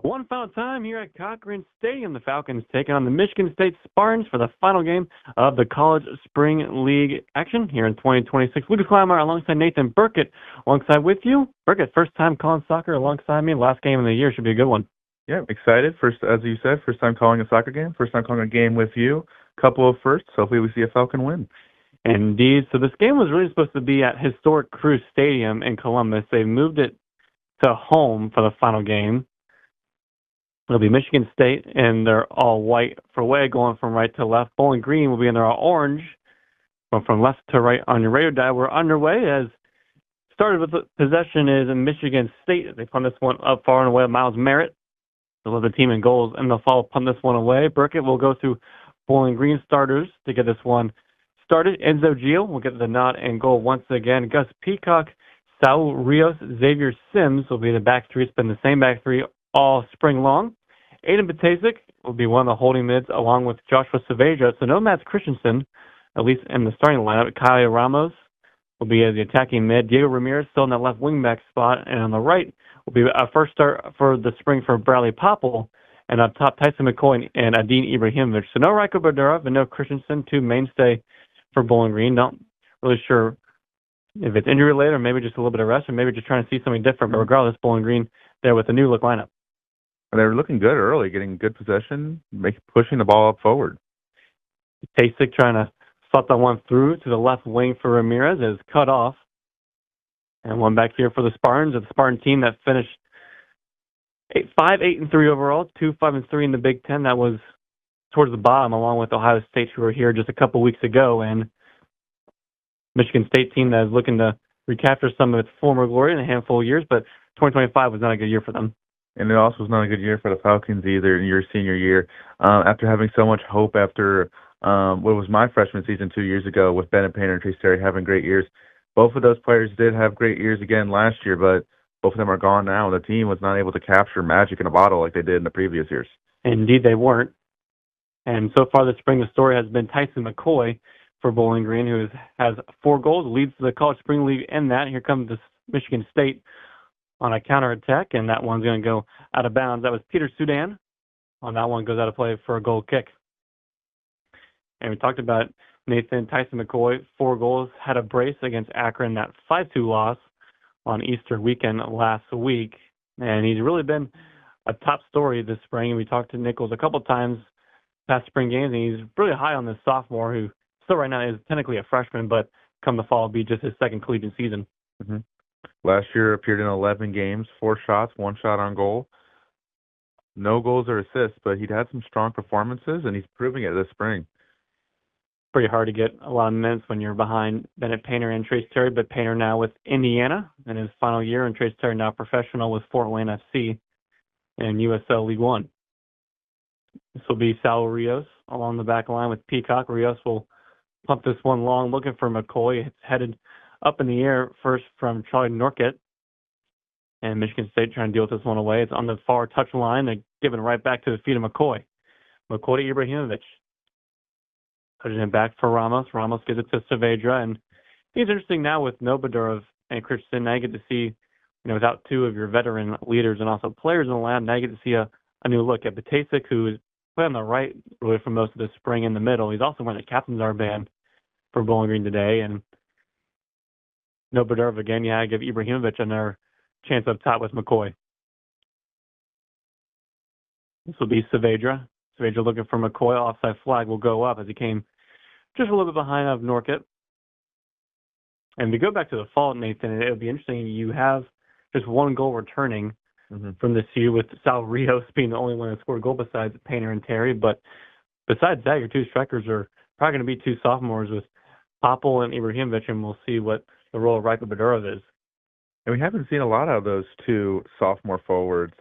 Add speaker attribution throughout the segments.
Speaker 1: One final time here at Cochran Stadium, the Falcons taking on the Michigan State Spartans for the final game of the College Spring League action here in 2026. Lucas Clymer alongside Nathan Burkett alongside with you. Burkett, first time calling soccer alongside me. Last game of the year should be a good one.
Speaker 2: Yeah, excited. First, as you said, first time calling a soccer game, first time calling a game with you. Couple of firsts. Hopefully we see a Falcon win.
Speaker 1: Indeed. So this game was really supposed to be at historic Crew Stadium in Columbus. They moved it to home for the final game. It'll be Michigan State, and they're all white for away, going from right to left. Bowling Green will be in their all orange, going from left to right on your radio dial. We're underway as started with the possession is in Michigan State. They punt this one up far and away. Miles Merritt, they'll have the team in goals, and they'll follow punt this one away. Burkett will go through Bowling Green starters to get this one started. Enzo Gio will get the nod and goal once again. Gus Peacock, Saul Rios, Xavier Sims will be the back three. It's been the same back three all spring long. Aiden Batasic will be one of the holding mids along with Joshua Saavedra. So no Mats Christensen, at least in the starting lineup. Kyle Ramos will be as the attacking mid. Diego Ramirez still in that left wing back spot. And on the right will be a first start for the spring for Bradley Popple. And up top, Tyson McCoy and Adin Ibrahimovic. So no Rajko Badurov and no Christensen, two mainstay for Bowling Green. Not really sure if it's injury related or maybe just a little bit of rest or maybe just trying to see something different. But regardless, Bowling Green there with a new look lineup.
Speaker 2: They were looking good early, getting good possession, pushing the ball up forward.
Speaker 1: Tasic trying to slot that one through to the left wing for Ramirez is cut off. And one back here for the Spartans, the Spartan team that finished 5-8-3 overall, 2-5-3 in the Big Ten. That was towards the bottom, along with Ohio State, who were here just a couple weeks ago, and Michigan State team that is looking to recapture some of its former glory in a handful of years, but 2025 was not a good year for them.
Speaker 2: And it also was not a good year for the Falcons either in your senior year. After having so much hope after what was my freshman season 2 years ago with Bennett Painter and Trace Terry having great years, both of those players did have great years again last year, but both of them are gone now. The team was not able to capture magic in a bottle like they did in the previous years.
Speaker 1: Indeed, they weren't. And so far this spring, the story has been Tyson McCoy for Bowling Green, who has 4 goals, leads the College Spring League in that. Here comes the Michigan State on a counterattack, and that one's going to go out of bounds. That was Peter Sudan. On that one goes out of play for a goal kick. And we talked about Tyson McCoy, 4 goals, had a brace against Akron, that 5-2 loss on Easter weekend last week. And he's really been a top story this spring. We talked to Nichols a couple times past spring games, and he's really high on this sophomore who still right now is technically a freshman, but come the fall will be just his second collegiate season.
Speaker 2: Mm-hmm. Last year appeared in 11 games, 4 shots, 1 shot on goal. No goals or assists, but he'd had some strong performances, and he's proving it this spring.
Speaker 1: Pretty hard to get a lot of minutes when you're behind Bennett Painter and Trace Terry, but Painter now with Indiana in his final year, and Trace Terry now professional with Fort Wayne FC in USL League One. This will be Sal Rios along the back line with Peacock. Rios will pump this one long, looking for McCoy. It's headed up in the air first from Charlie Norkett. And Michigan State trying to deal with this one away. It's on the far touch line. They're giving it right back to the feet of McCoy. McCoy to Ibrahimovic. Putting it back for Ramos. Ramos gives it to Saavedra. And it's interesting now with no Badurov and Christensen. Now you get to see, without 2 of your veteran leaders and also players in the lab, now you get to see a new look at Batasic, who is playing on the right really for most of the spring in the middle. He's also wearing the captain's armband for Bowling Green today. And no Badurov again. Yeah, I give Ibrahimovic another chance up top with McCoy. This will be Saavedra. Saavedra looking for McCoy. Offside flag will go up as he came just a little bit behind of Norkett. And we go back to the fall, Nathan, it'll be interesting. You have just 1 goal returning from this year with Sal Rios being the only one that scored a goal besides Painter and Terry. But besides that, your 2 strikers are probably going to be 2 sophomores with Popple and Ibrahimovic, and we'll see what the role of Rajko Badurov is.
Speaker 2: And we haven't seen a lot of those 2 sophomore forwards.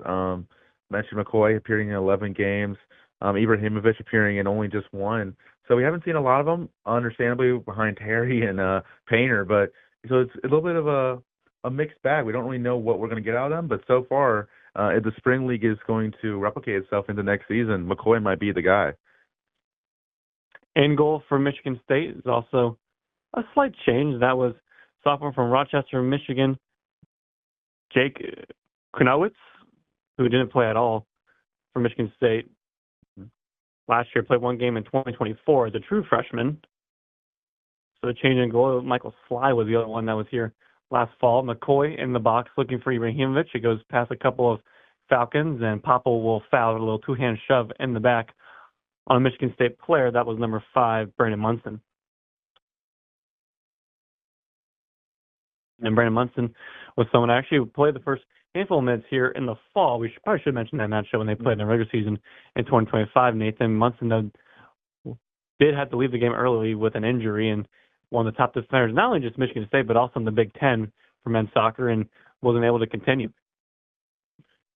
Speaker 2: Mentioned McCoy appearing in 11 games, Ibrahimovic appearing in only just 1. So we haven't seen a lot of them, understandably, behind Terry and Painter. But so it's a little bit of a mixed bag. We don't really know what we're going to get out of them. But so far, if the spring league is going to replicate itself into next season, McCoy might be the guy.
Speaker 1: End goal for Michigan State is also a slight change. That was sophomore from Rochester, Michigan, Jake Kunowitz, who didn't play at all for Michigan State. Last year, played one game in 2024 as a true freshman. So the change in goal, Michael Sly was the other one that was here last fall. McCoy in the box looking for Ibrahimovic. It goes past a couple of Falcons, and Popple will foul a little two-hand shove in the back on a Michigan State player. That was number 5, Brandon Munson. And Brandon Munson was someone I actually played the first handful of minutes here in the fall. We probably should mention that matchup when they played in the regular season in 2025. Nathan Munson did have to leave the game early with an injury, and one of the top defenders, not only just Michigan State, but also in the Big Ten for men's soccer, and wasn't able to continue.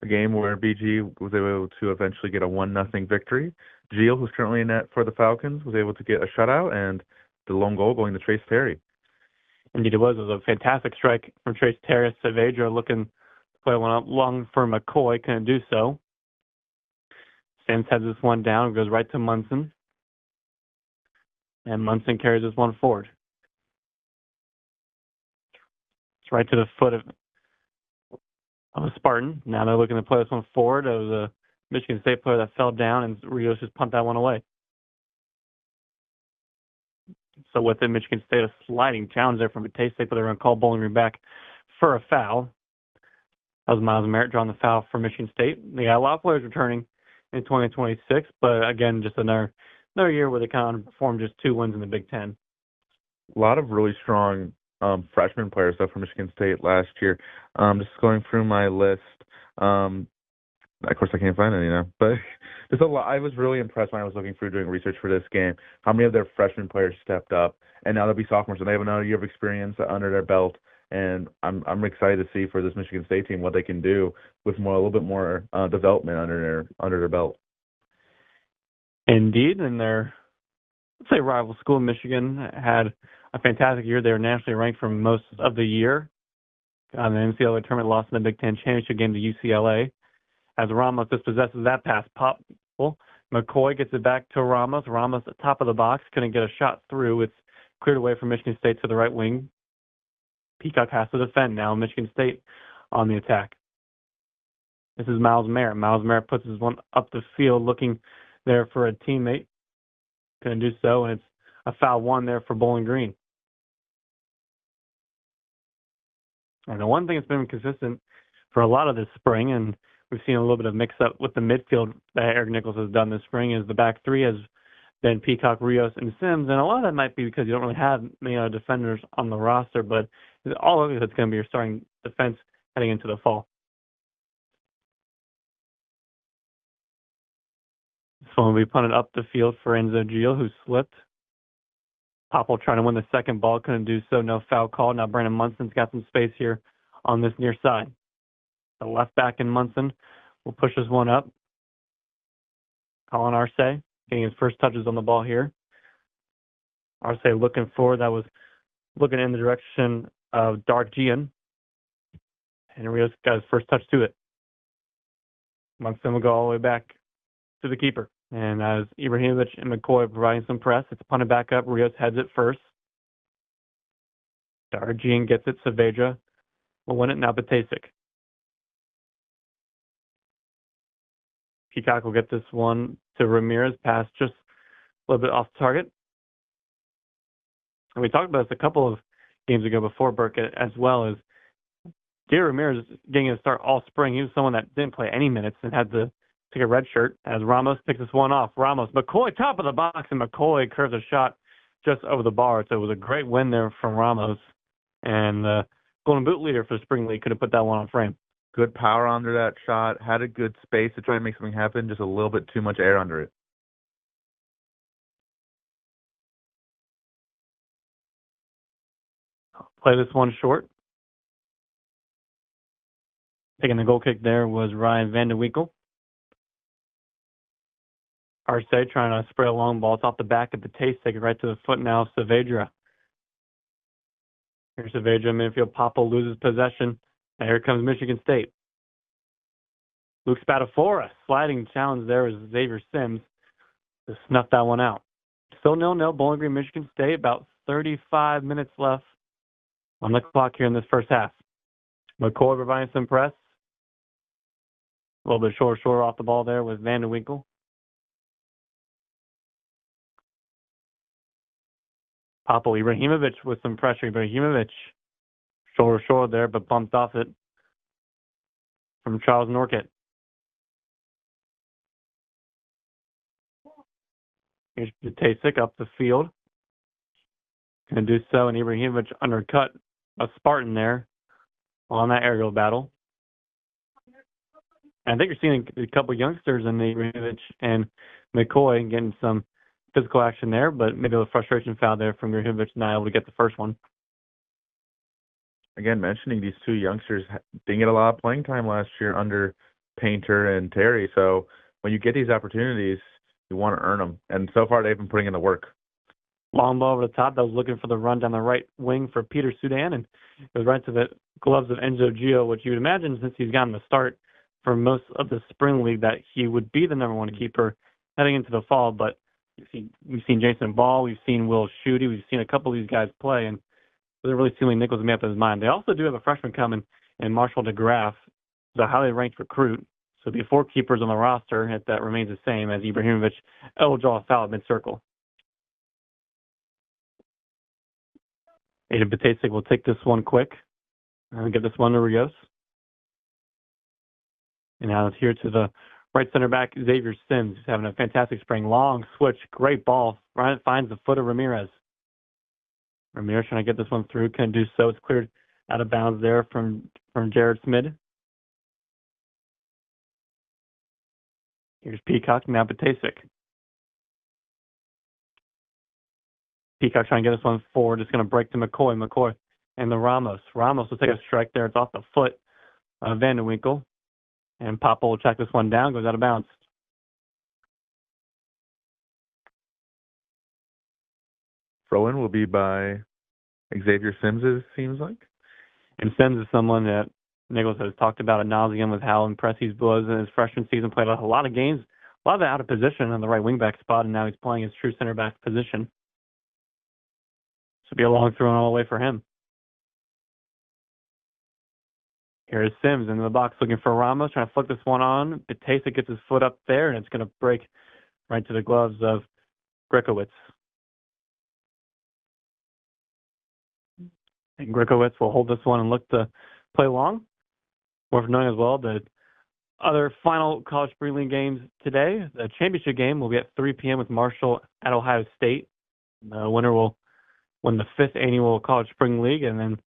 Speaker 2: A game where BG was able to eventually get a 1-0 victory. Gio, who's currently in net for the Falcons, was able to get a shutout, and the lone goal going to Trace Terry.
Speaker 1: Indeed, it was. It was a fantastic strike from Trace Terry. Saavedra looking to play one up long for McCoy, couldn't do so. Sims has this one down, goes right to Munson. And Munson carries this one forward. It's right to the foot of a Spartan. Now they're looking to play this one forward. It was a Michigan State player that fell down, and Rios just pumped that one away. So with it, Michigan State, a sliding challenge there from a State, but they're going to call Bowling Green back for a foul. That was Miles Merritt drawing the foul for Michigan State. They got a lot of players returning in 2026, but again, just another year where they kind of underperformed, just 2 wins in the Big Ten.
Speaker 2: A lot of really strong freshman players, though, for Michigan State last year. Just going through my list. Of course, I can't find any now, but there's a lot. I was really impressed when I was looking through doing research for this game, how many of their freshman players stepped up, and now they'll be sophomores, and they have another year of experience under their belt. And I'm excited to see for this Michigan State team what they can do with a little bit more development under their belt.
Speaker 1: Indeed, and their, let's say, rival school, Michigan, had a fantastic year. They were nationally ranked for most of the year. On the NCAA tournament, lost in the Big Ten championship game to UCLA. As Ramos dispossesses that pass, McCoy gets it back to Ramos. Ramos at the top of the box, couldn't get a shot through. It's cleared away from Michigan State to the right wing. Peacock has to defend now. Michigan State on the attack. This is Miles Merritt. Miles Merritt puts his one up the field, looking there for a teammate. Couldn't do so, and it's a foul 1 there for Bowling Green. And the one thing that's been consistent for a lot of this spring, and we've seen a little bit of mix-up with the midfield that Eric Nichols has done this spring, is the back 3 has been Peacock, Rios, and Sims. And a lot of that might be because you don't really have many other defenders on the roster, but all of it's going to be your starting defense heading into the fall. This one will be punted up the field for Enzo Gio, who slipped. Popple trying to win the second ball, couldn't do so. No foul call. Now Brandon Munson's got some space here on this near side. The left back in Munson will push this one up. Colin Arce getting his first touches on the ball here. Arce looking forward. That was looking in the direction of Dark Gian. And Rios got his first touch to it. Munson will go all the way back to the keeper. And as Ibrahimovic and McCoy are providing some press, it's punted back up. Rios heads it first. Dark Gian gets it. Saavedra will win it. Now Batasic. Peacock will get this one to Ramirez, pass just a little bit off target. And we talked about this a couple of games ago before, Burke, as well as Gary Ramirez getting a start all spring. He was someone that didn't play any minutes and had to take a red shirt as Ramos picks this one off. Ramos, McCoy, top of the box, and McCoy curves a shot just over the bar. So it was a great win there from Ramos. And the Golden Boot leader for the Spring League could have put that one on frame.
Speaker 2: Good power under that shot. Had a good space to try to make something happen. Just a little bit too much air under it.
Speaker 1: Play this one short. Taking the goal kick there was Ryan Van de Winkel. Arce trying to spray a long ball. It's off the back of the taste. Take it right to the foot now of Saavedra. Here's Saavedra. Midfield. Popple loses possession. And here comes Michigan State. Luke Spatafora. Sliding challenge there is Xavier Sims to snuff that one out. Still 0-0. Bowling Green, Michigan State. About 35 minutes left on the clock here in this first half. McCoy providing some press. A little bit short off the ball there with Van de Winkle. Popple Ibrahimovic with some pressure. Ibrahimovic short there, but bumped off it from Charles Norkett. Here's Patasic up the field. Going to do so, and Ibrahimovic undercut a Spartan there on that aerial battle. And I think you're seeing a couple youngsters in Ibrahimovic and McCoy getting some physical action there, but maybe a frustration foul there from Ibrahimovic not able to get the first one.
Speaker 2: Again, mentioning these two youngsters didn't get a lot of playing time last year under Painter and Terry. So when you get these opportunities, you want to earn them. And so far, they've been putting in the work.
Speaker 1: Long ball over the top. That was looking for the run down the right wing for Peter Sudan, and it was right to the gloves of Enzo Gio, which you would imagine since he's gotten the start for most of the spring league that he would be the number one keeper heading into the fall. But we've seen Jason Ball, we've seen Will Schutte, we've seen a couple of these guys play, and it doesn't really seem like Nichols made up his mind. They also do have a freshman coming in Marshall DeGraff, who's a highly ranked recruit. So the four keepers on the roster, if that remains the same as Ibrahimovic, will draw a foul at mid-circle. Aiden Patasic will take this one quick and get this one to Rios. And now it's here to the right center back, Xavier Sims, who's having a fantastic spring. Long switch, great ball. Ryan finds the foot of Ramirez. Ramirez trying to get this one through, can do so. It's cleared out of bounds there from Jared Smith. Here's Peacock, now Patasic. Peacock trying to get this one forward. It's going to break to McCoy. McCoy and the Ramos. Ramos will take a strike there. It's off the foot of Van de Winkle. And Popple will check this one down, goes out of bounds.
Speaker 2: Throw-in will be by Xavier Sims, it seems like.
Speaker 1: And Sims is someone that Nichols has talked about ad nauseum with how impressed he was in his freshman season. Played a lot of games, a lot of it out of position on the right wing-back spot, and now he's playing his true center-back position. Should be a long throw all the way for him. Here is Sims into the box looking for Ramos, trying to flick this one on. Patasic gets his foot up there, and it's going to break right to the gloves of Grekowitz. And Grekowitz will hold this one and look to play long. Worth knowing as well, the other final college spring league games today, the championship game will be at 3 p.m. with Marshall at Ohio State. The winner will win the 5th annual college spring league, and then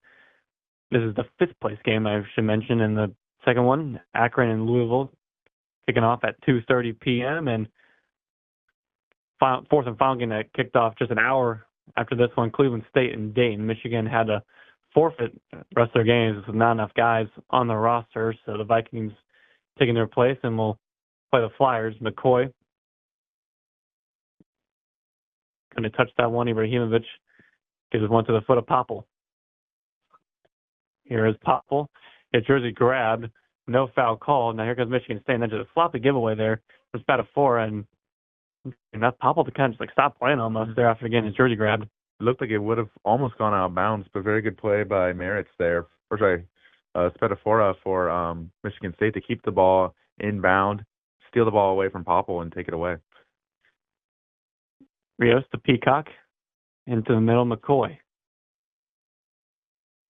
Speaker 1: this is the 5th place game I should mention. In the second one, Akron and Louisville kicking off at 2:30 p.m. and fourth and final game that kicked off just an hour after this one, Cleveland State and Dayton. Michigan had to forfeit the rest of their games with not enough guys on the roster, so the Vikings taking their place and will play the Flyers. McCoy going to touch that one. Ibrahimovic gives one to the foot of Popple. Here is Popple. His jersey grabbed. No foul call. Now here comes Michigan State. And then just a sloppy giveaway there for Spadafora. And that's Popple to kind of just like stop playing almost there after getting his jersey grabbed.
Speaker 2: It looked like it would have almost gone out of bounds, but very good play by Merritt's there. Or sorry, Spadafora for Michigan State to keep the ball inbound, steal the ball away from Popple, and take it away.
Speaker 1: Rios to Peacock. Into the middle, McCoy.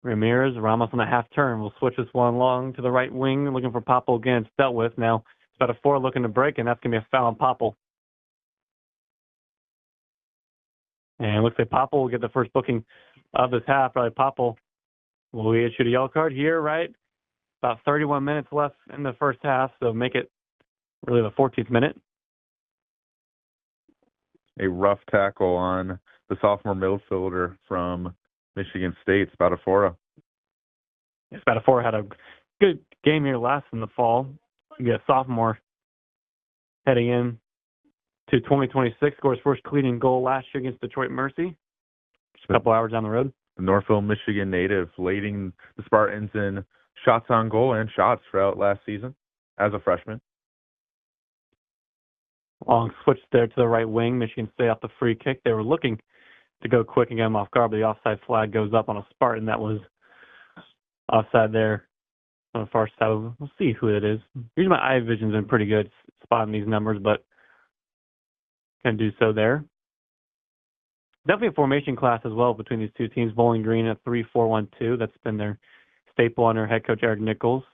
Speaker 1: Ramirez, Ramos on the half turn. We'll switch this one long to the right wing, looking for Popple again. It's dealt with. Now it's about a 4 looking to break, and that's going to be a foul on Popple. And it looks like Popple will get the first booking of this half. Probably Popple will be issued a yellow card here, right? About 31 minutes left in the first half, so make it really the 14th minute.
Speaker 2: A rough tackle on the sophomore midfielder from Michigan State, Spadafora.
Speaker 1: Spadafora had a good game here last in the fall. He'll be a sophomore heading in to 2026. Scores first cleaning goal last year against Detroit Mercy. Just a couple hours down the road.
Speaker 2: The Northville, Michigan native, leading the Spartans in shots on goal and shots throughout last season as a freshman.
Speaker 1: Long switch there to the right wing. Michigan State off the free kick. They were looking to go quick and get him off guard, but the offside flag goes up on a Spartan that was offside there on the far side. We'll see who it is. Usually my eye vision's been pretty good spotting these numbers, but can do so there. Definitely a formation class as well between these two teams. Bowling Green at 3-4-1-2. That's been their staple under head coach Eric Nichols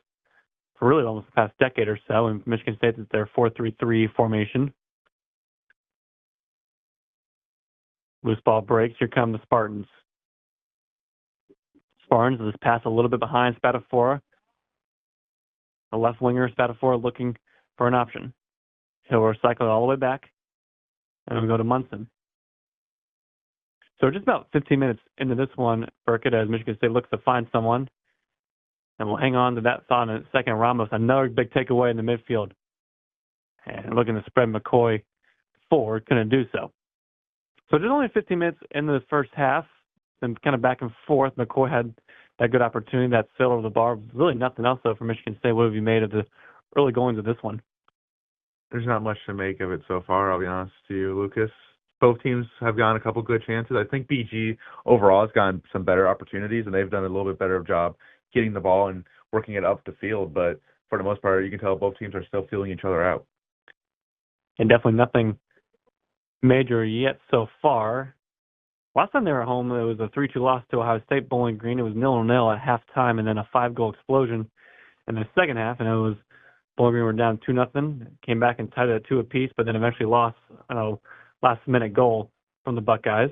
Speaker 1: for really almost the past decade or so. And Michigan State is their 4-3-3 formation. Loose ball breaks. Here come the Spartans. Spartans this pass a little bit behind Spatafora. The left winger, Spatafora, looking for an option. He'll recycle it all the way back, and we'll go to Munson. So just about 15 minutes into this one, Burkett, as Michigan State looks to find someone, and we'll hang on to that thought in a second. Ramos, another big takeaway in the midfield. And looking to spread McCoy forward, couldn't do so. So just only 15 minutes into the first half, and kind of back and forth. McCoy had that good opportunity, that sail over the bar. Really nothing else, though, for Michigan State. What have you made of the early goings of this one?
Speaker 2: There's not much to make of it so far, I'll be honest to you, Lucas. Both teams have gotten a couple good chances. I think BG overall has gotten some better opportunities, and they've done a little bit better job getting the ball and working it up the field. But for the most part, you can tell both teams are still feeling each other out.
Speaker 1: And definitely nothing major yet so far. Last time they were home, it was a 3-2 loss to Ohio State. Bowling Green. It was 0-0 at halftime, and then a 5-goal explosion in the second half. And it was Bowling Green were down 2-0, came back and tied it at 2 apiece, but then eventually lost last-minute goal from the Buckeyes.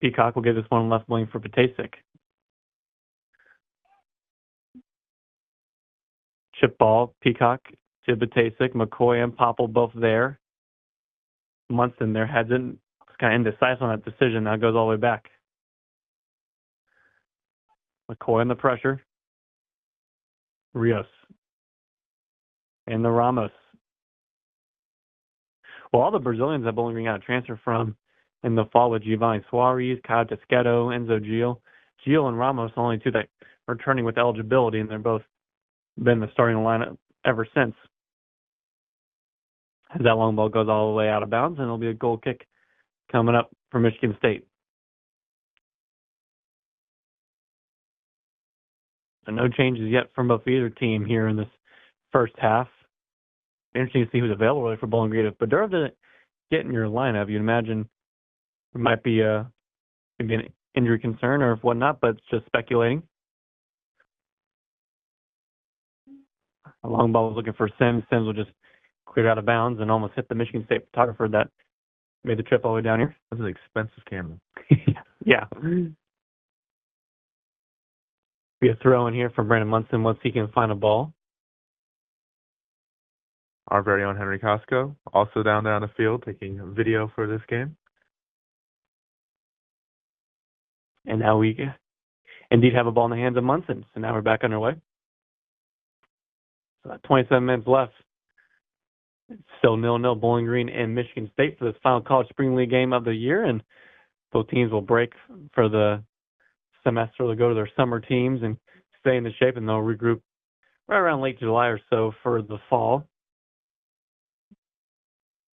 Speaker 1: Peacock will give this one left wing for Patasic. Chip ball, Peacock to Patasic, McCoy and Popple both there. Munson there heads in. It's kind of indecisive on that decision. Now goes all the way back. McCoy in the pressure. Rios. And the Ramos. Well, all the Brazilians that Bowling Green got a transfer from in the fall with Giovanni Suarez, Kyle Tosquedo, Enzo Gil. Gil and Ramos are the only two that are returning with eligibility, and they're both been the starting lineup ever since. As that long ball goes all the way out of bounds, and it'll be a goal kick coming up for Michigan State. So no changes yet from both either team here in this first half. Interesting to see who's available really for Bowling Green. If Badura didn't get in your lineup, you'd imagine it might be maybe an injury concern or whatnot, but it's just speculating. A long ball was looking for Sims. Sims will just clear out of bounds and almost hit the Michigan State photographer that made the trip all the way down here.
Speaker 2: That's an expensive camera.
Speaker 1: Yeah. Be a throw in here from Brandon Munson once he can find a ball.
Speaker 2: Our very own Henry Costco, also down there on the field, taking video for this game.
Speaker 1: And now we indeed have a ball in the hands of Munson. So now we're back underway. So 27 minutes left. It's still 0-0 Bowling Green and Michigan State for this final college spring league game of the year. And both teams will break for the semester. They'll go to their summer teams and stay in the shape, and they'll regroup right around late July or so for the fall.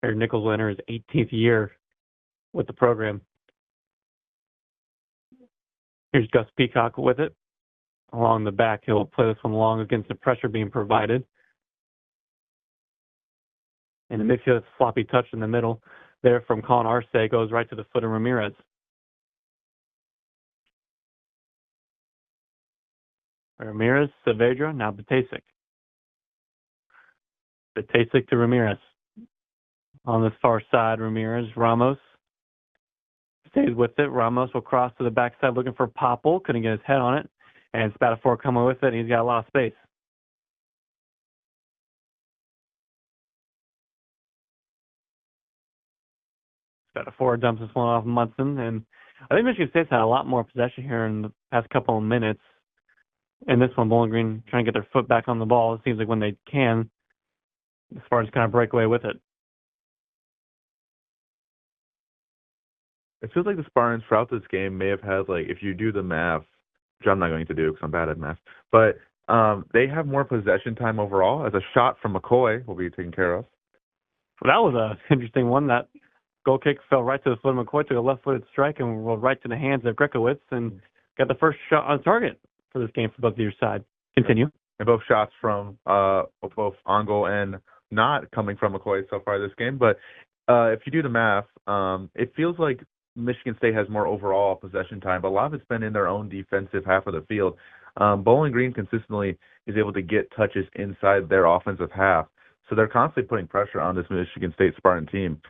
Speaker 1: Eric Nichols will enter his 18th year with the program. Here's Gus Peacock with it. Along the back, he'll play this one long against the pressure being provided. And the midfield, it's a sloppy touch in the middle there from Colin Arce, goes right to the foot of Ramirez. Ramirez, Saavedra, now Batasic. Batasic to Ramirez. On the far side, Ramirez, Ramos stays with it. Ramos will cross to the backside looking for Popple. Couldn't get his head on it. And Spatafora coming with it. He's got a lot of space. Spatafora dumps this one off Munson. And I think Michigan State's had a lot more possession here in the past couple of minutes. And this one, Bowling Green trying to get their foot back on the ball. It seems like when they can, as far as kind of break away with it.
Speaker 2: It feels like the Spartans throughout this game may have had, like, if you do the math, which I'm not going to do because I'm bad at math, but they have more possession time overall, as a shot from McCoy will be taken care of.
Speaker 1: Well, that was an interesting one. That goal kick fell right to the foot of McCoy, took a left-footed strike and rolled right to the hands of Grekowitz, and got the first shot on target for this game for both of your side. Continue.
Speaker 2: And both shots from both on goal and not coming from McCoy so far this game. But if you do the math, it feels like Michigan State has more overall possession time, but a lot of it's been in their own defensive half of the field. Bowling Green consistently is able to get touches inside their offensive half, so they're constantly putting pressure on this Michigan State Spartan team.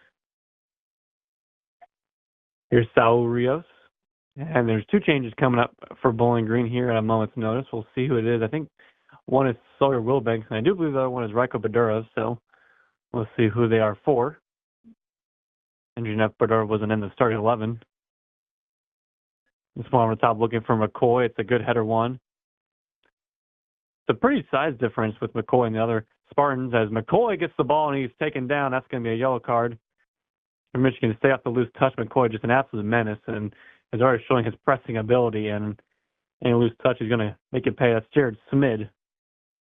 Speaker 1: Here's Saul Rios. And there's two changes coming up for Bowling Green here at a moment's notice. We'll see who it is. I think one is Sawyer Wilbanks, and I do believe the other one is Raiko Badura, so we'll see who they are for. Injured enough, Badura wasn't in the starting 11. This one on the top looking for McCoy. It's a good header one. It's a pretty size difference with McCoy and the other Spartans. As McCoy gets the ball and he's taken down, that's going to be a yellow card. For Michigan State off the loose touch, McCoy just an absolute menace and is already showing his pressing ability, and any loose touch is going to make it pay. That's Jared Smid,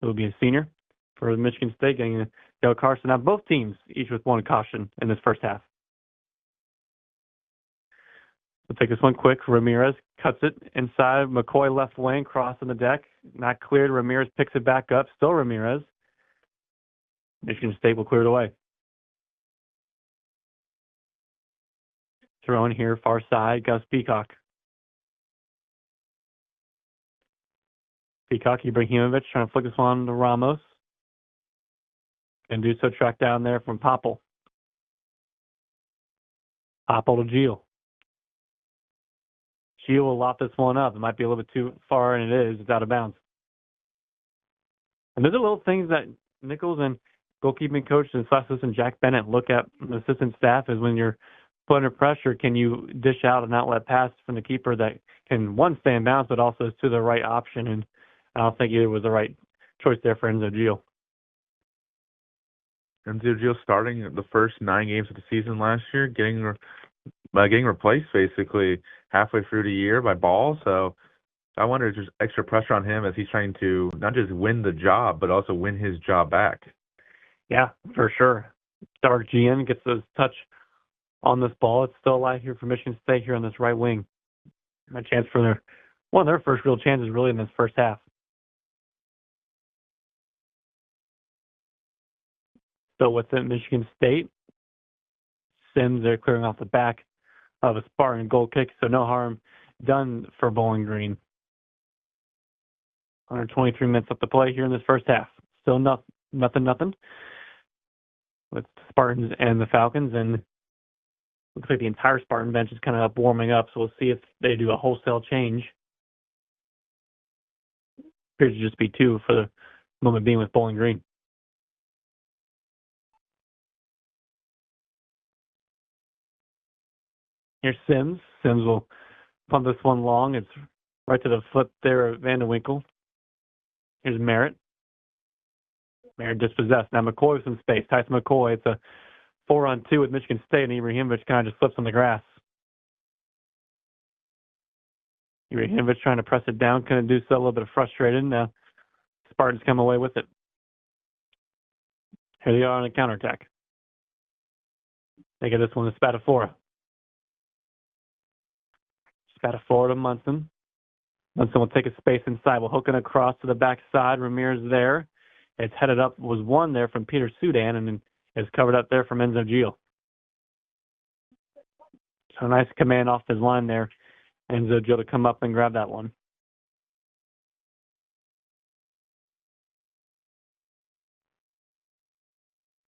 Speaker 1: who will be a senior for Michigan State, getting a yellow card. So now both teams, each with one caution in this first half. We'll take this one quick. Ramirez cuts it inside. McCoy left wing, crossing the deck. Not cleared. Ramirez picks it back up. Still Ramirez. Michigan State will clear it away. Throw in here, far side, Gus Peacock. Peacock, Ibrahimovic trying to flick this one to Ramos. And do so track down there from Popple. Popple to Gio. Gio will lock this one up. It might be a little bit too far, and it is. It's out of bounds. And those are little things that Nichols and goalkeeping coach and assistant Jack Bennett look at the assistant staff is when you're put under pressure, can you dish out an outlet pass from the keeper that can, one, stay in bounds, but also is to the right option? And I don't think either was the right choice there for Enzo Gio.
Speaker 2: Enzo Gio starting the first 9 games of the season last year, getting replaced basically halfway through the year by Ball. So I wonder if there's extra pressure on him as he's trying to not just win the job, but also win his job back.
Speaker 1: Yeah, for sure. Dark Gian gets those touch on this ball. It's still alive here for Michigan State here on this right wing. A chance for one of their first real chances really in this first half. So with it, Michigan State, Sims, they're clearing off the back of a Spartan goal kick, so no harm done for Bowling Green. 123 minutes up to play here in this first half. Still nothing with the Spartans and the Falcons, and looks like the entire Spartan bench is kind of warming up, so we'll see if they do a wholesale change. Appears to just be 2 for the moment being with Bowling Green. Here's Sims. Sims will pump this one long. It's right to the foot there of Van de Winkle. Here's Merritt. Merritt dispossessed. Now McCoy with some space. Tyson McCoy. It's a 4-on-2 with Michigan State, and Ibrahimovic kind of just slips on the grass. Ibrahimovic trying to press it down, couldn't do so, a little bit frustrated. Now Spartans come away with it. Here they are on a counterattack. They get this one to Spatafora. Spatafora to Munson. Munson will take a space inside. We'll hook it across to the backside. Ramirez there. It's headed up. Was one there from Peter Sudan, and then is covered up there from Enzo Gio. So nice command off his line there. Enzo Gio to come up and grab that one.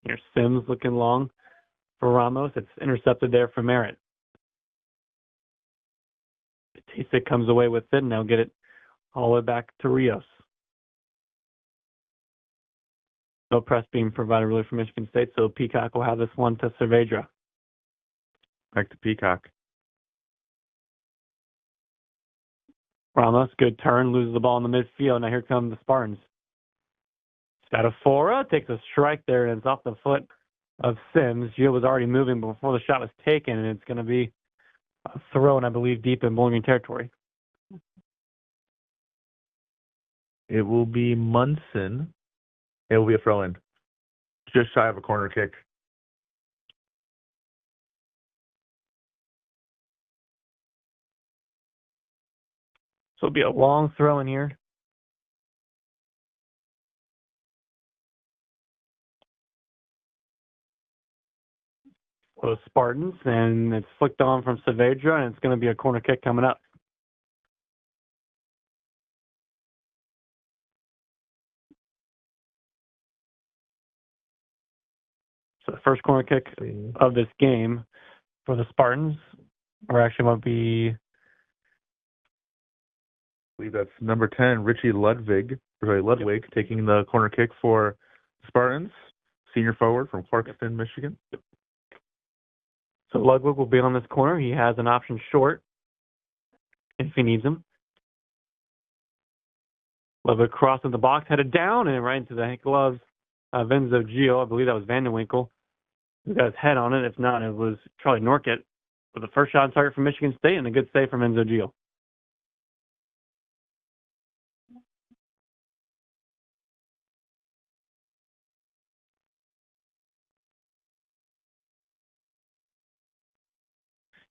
Speaker 1: Here's Sims looking long for Ramos. It's intercepted there for Merritt. Batista comes away with it, and they'll get it all the way back to Rios. No press being provided really from Michigan State, so Peacock will have this one to Cervedra.
Speaker 2: Back to Peacock.
Speaker 1: Ramos, good turn, loses the ball in the midfield. Now here come the Spartans. Spatafora takes a strike there, and it's off the foot of Sims. Gio was already moving before the shot was taken, and it's going to be a throw, and I believe deep in Bowling Green territory.
Speaker 2: It will be Munson. It will be a throw-in. Just shy of a corner kick.
Speaker 1: So it'll be a long throw in here. For the Spartans, and it's flicked on from Saavedra, and it's going to be a corner kick coming up. So the first corner kick of this game for the Spartans, or actually might be,
Speaker 2: I believe that's number 10, Richie Ludwig, taking the corner kick for Spartans, senior forward from Clarkston, Michigan.
Speaker 1: So Ludwig will be on this corner. He has an option short if he needs him. Ludwig crossing the box, headed down and right into the gloves of Enzo Gio. I believe that was Vanderwinkle who got his head on it. If not, it was Charlie Norkett with the first shot on target from Michigan State and a good save from Enzo Gio.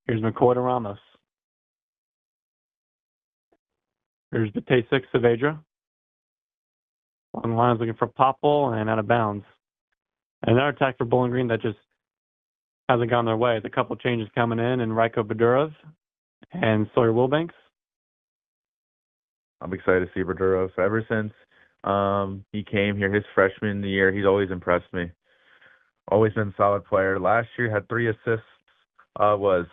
Speaker 1: Here's McCoy to Ramos. Here's Batasic, Saavedra. On the line is looking for Popple and out of bounds. Another attack for Bowling Green that just hasn't gone their way. There's a couple changes coming in, and Raiko Badurov and Sawyer Wilbanks.
Speaker 2: I'm excited to see Badurov. Ever since he came here, his freshman year, he's always impressed me. Always been a solid player. Last year had 3 assists. Was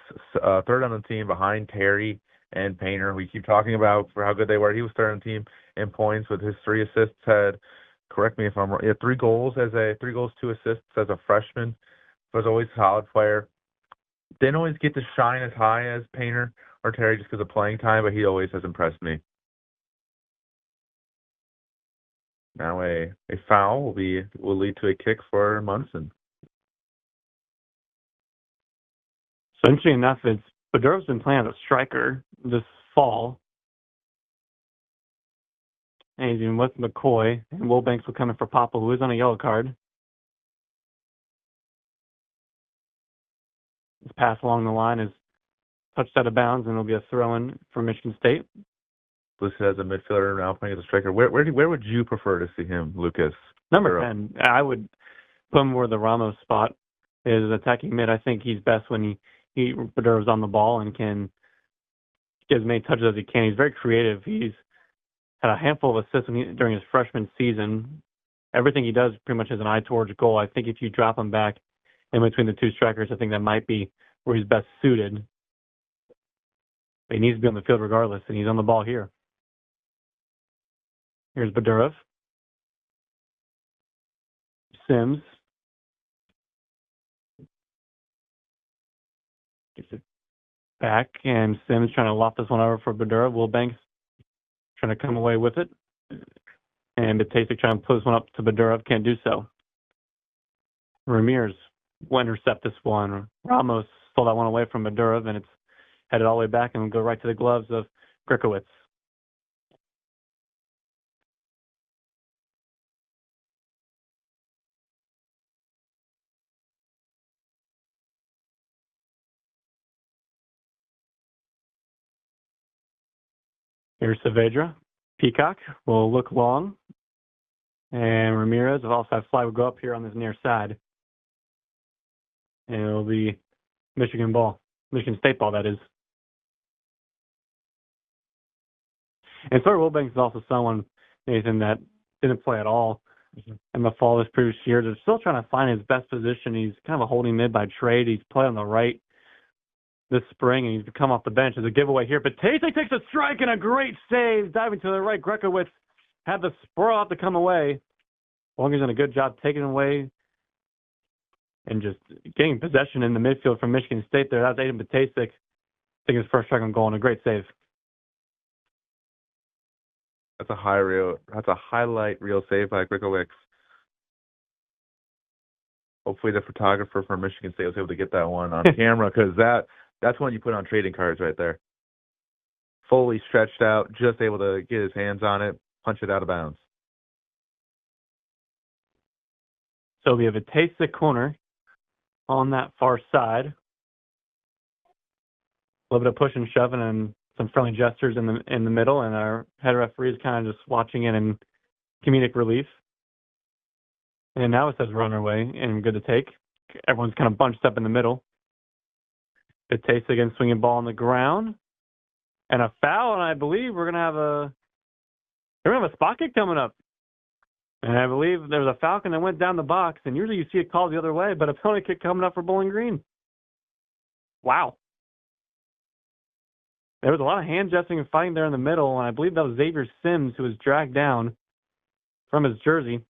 Speaker 2: third on the team behind Terry and Painter. We keep talking about for how good they were. He was third on the team in points with his 3 assists. Had, correct me if I'm wrong, 3 goals, 2 assists as a freshman. Was always a solid player. Didn't always get to shine as high as Painter or Terry just because of playing time, but he always has impressed me. Now a foul will lead to a kick for Munson.
Speaker 1: So interesting enough, Badurov's been playing as a striker this fall. And he's been with McCoy, and Wilbanks will come in for Popple, who is on a yellow card. His pass along the line is touched out of bounds, and it'll be a throw-in for Michigan State.
Speaker 2: Listed as a midfielder, now playing as a striker. Where would you prefer to see him, Lucas?
Speaker 1: Number 10. I would put him where the Ramos spot is attacking mid. I think he's best when Badurov's on the ball and can get as many touches as he can. He's very creative. He's had a handful of assists during his freshman season. Everything he does pretty much has an eye towards goal. I think if you drop him back in between the 2 strikers, I think that might be where he's best suited. But he needs to be on the field regardless, and he's on the ball here. Here's Badurov. Sims. Gets it back, and Sims trying to loft this one over for Badurov. Wilbanks trying to come away with it. And Batasic trying to put this one up to Badurov. Can't do so. Ramirez will intercept this one. Ramos stole that one away from Badurov, and it's headed all the way back and will go right to the gloves of Grikowicz. Here's Saavedra. Peacock will look long. And Ramirez of offside fly will go up here on this near side. And it'll be Michigan State ball, that is. And Sawyer Wilbanks is also someone, Nathan, that didn't play at all in the fall this previous year. They're still trying to find his best position. He's kind of a holding mid by trade. He's played on the right this spring, and he's come off the bench as a giveaway here. But Batasic takes a strike and a great save, diving to the right. Grikowicz had the sprawl to come away. Longer's done a good job taking away and just getting possession in the midfield from Michigan State there. That was Aiden Batasic taking his first strike on goal and a great save.
Speaker 2: That's a highlight reel save by Grikowicz. Hopefully the photographer from Michigan State was able to get that one on camera, because that's one you put on trading cards right there. Fully stretched out, just able to get his hands on it, punch it out of bounds.
Speaker 1: So we have a Batasic corner on that far side. A little bit of push and shoving, and some friendly gestures in the middle, and our head referee is kind of just watching it in comedic relief. And now it says run away and good to take. Everyone's kind of bunched up in the middle. It takes again, swinging ball on the ground, and a foul. And I believe we're gonna have a spot kick coming up. And I believe there was a Falcon that went down the box. And usually you see it called the other way, but a penalty kick coming up for Bowling Green. Wow. There was a lot of hand gesturing and fighting there in the middle, and I believe that was Xavier Sims who was dragged down from his jersey.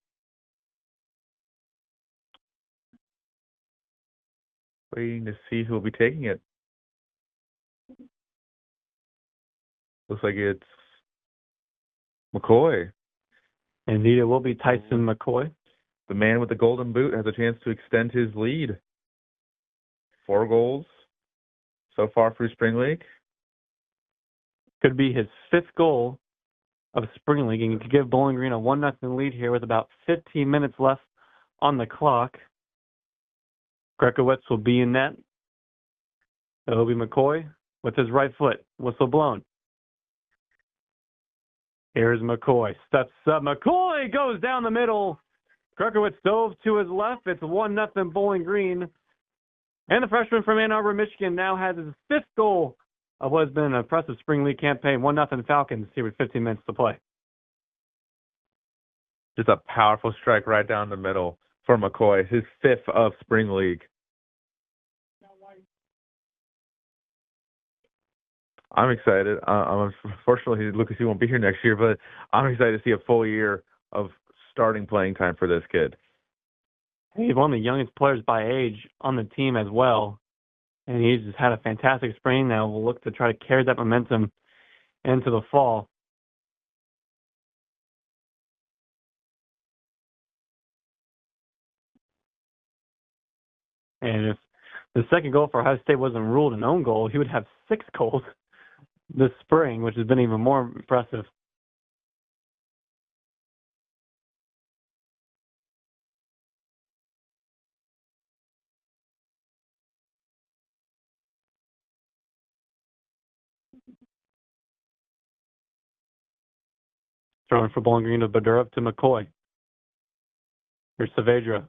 Speaker 2: Waiting to see who will be taking it. Looks like it's McCoy.
Speaker 1: Indeed, it will be Tyson McCoy.
Speaker 2: The man with the golden boot has a chance to extend his lead. 4 goals so far through Spring League.
Speaker 1: Could be his 5th goal of Spring League, and he could give Bowling Green a 1-0 lead here with about 15 minutes left on the clock. Grekowitz will be in net. It'll be McCoy with his right foot. Whistle blown. Here's McCoy. Steps up. McCoy goes down the middle. Grekowitz dove to his left. It's 1-0 Bowling Green. And the freshman from Ann Arbor, Michigan, now has his 5th goal of what has been an impressive Spring League campaign. 1-0 Falcons here with 15 minutes to play.
Speaker 2: Just a powerful strike right down the middle for McCoy, his 5th of Spring League. I'm excited. Unfortunately, Lucas, he won't be here next year, but I'm excited to see a full year of starting playing time for this kid.
Speaker 1: He's one of the youngest players by age on the team as well, and he's just had a fantastic spring. Now we'll look to try to carry that momentum into the fall. And if the second goal for Ohio State wasn't ruled an own goal, he would have 6 goals this spring, which has been even more impressive. Throwing for Bowling Green to Badurov to McCoy. Here's Saavedra.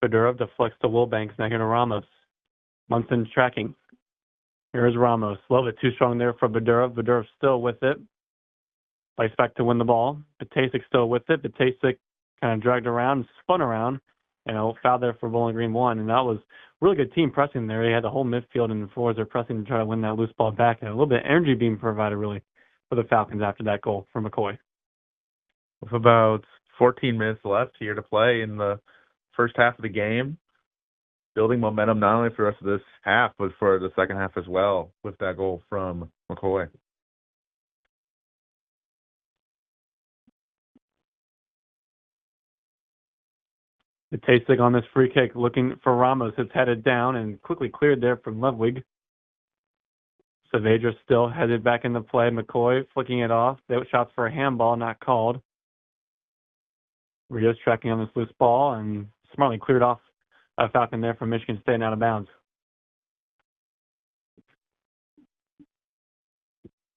Speaker 1: Badurov deflects to Wilbanks, now here to Ramos. Munson tracking. Here's Ramos. A little bit too strong there for Badurov. Badurov still with it. Fights back to win the ball. Patasic still with it. Patasic kind of dragged around, spun around, foul there for Bowling Green 1. And that was really good team pressing there. They had the whole midfield and the forwards are pressing to try to win that loose ball back. And a little bit of energy being provided, really, for the Falcons after that goal for McCoy.
Speaker 2: With about 14 minutes left here to play in the first half of the game, building momentum not only for the rest of this half, but for the second half as well with that goal from McCoy.
Speaker 1: The Tastic on this free kick looking for Ramos. It's headed down and quickly cleared there from Ludwig. Saavedra still headed back into play. McCoy flicking it off. They shots for a handball, not called. Rios tracking on this loose ball and smartly cleared off a Falcon there from Michigan State and out of bounds.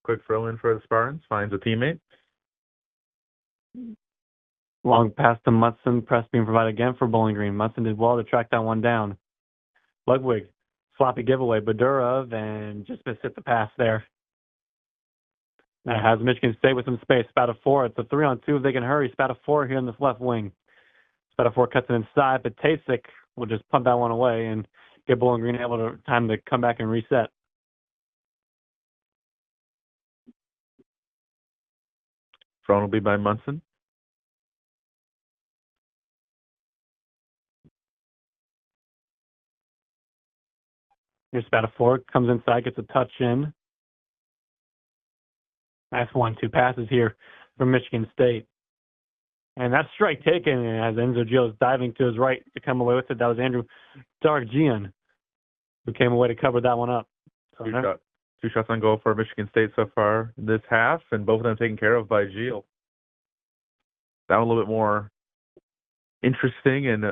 Speaker 2: Quick throw in for the Spartans. Finds a teammate.
Speaker 1: Long pass to Munson. Press being provided again for Bowling Green. Munson did well to track that one down. Ludwig. Sloppy giveaway. Badurov and just missed the pass there. That has Michigan State with some space. Spatafor. It's a 3-on-2 if they can hurry. Spatafor here in this left wing. Spatafor cuts it inside, but Tasik will just pump that one away and get Bowling Green able to time to come back and reset.
Speaker 2: Thrown will be by Munson.
Speaker 1: Here's Spatafor. Comes inside, gets a touch in. Nice 1-2 passes here from Michigan State. And that strike taken as Enzo Gio is diving to his right to come away with it. That was Andrew Dargian who came away to cover that one up. So
Speaker 2: Two shots on goal for Michigan State so far this half, and both of them taken care of by Gio. That one a little bit more interesting and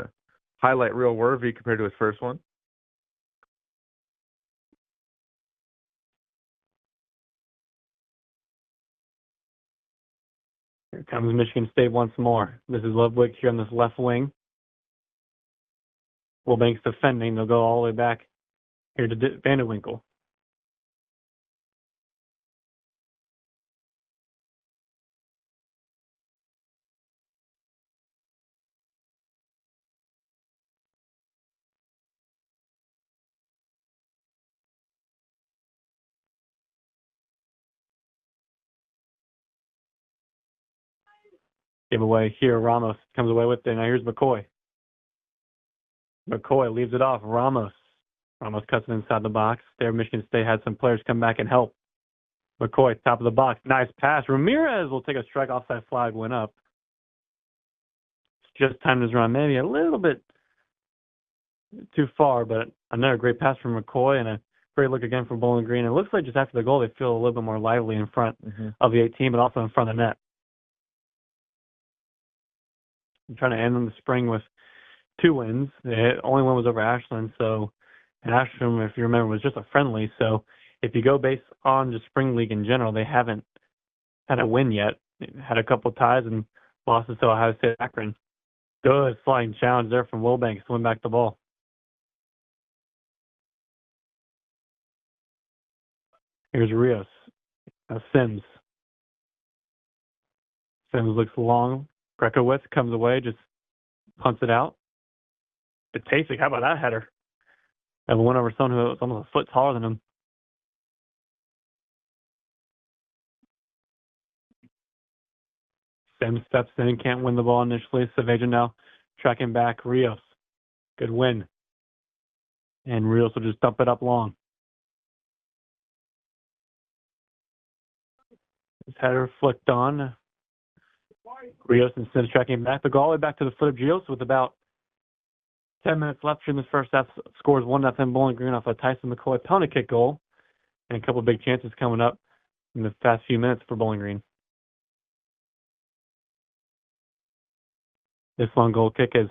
Speaker 2: highlight reel worthy compared to his first one.
Speaker 1: Here comes Michigan State once more. This is Ludwig here on this left wing. Wilbanks defending. They'll go all the way back here to Vanderwinkle. Giveaway here. Ramos comes away with it. Now here's McCoy. McCoy leaves it off. Ramos cuts it inside the box. There, Michigan State had some players come back and help. McCoy, top of the box. Nice pass. Ramirez will take a strike. Offside flag went up. Just timed his run. Maybe a little bit too far, but another great pass from McCoy and a great look again from Bowling Green. It looks like just after the goal, they feel a little bit more lively in front of the 18, but also in front of the net. I'm trying to end the spring with 2 wins. The only one was over Ashland, and Ashland, if you remember, was just a friendly. So if you go based on the spring league in general, they haven't had a win yet. They had a couple ties and losses to Ohio State Akron. Good flying challenge there from Wilbanks to win back the ball. Here's Rios. Sims. Sims looks long. Grekowitz comes away, just punts it out. Batasic, how about that header? Have a win over someone who was almost a foot taller than him. Sims steps in, can't win the ball initially. Saavedra now tracking back. Rios. Good win. And Rios will just dump it up long. His header flicked on. Rios and Sims tracking back. They go all the way back to the foot of Gios with about 10 minutes left in the first half. Scores 1-0 Bowling Green off a Tyson McCoy penalty kick goal. And a couple of big chances coming up in the past few minutes for Bowling Green. This long goal kick is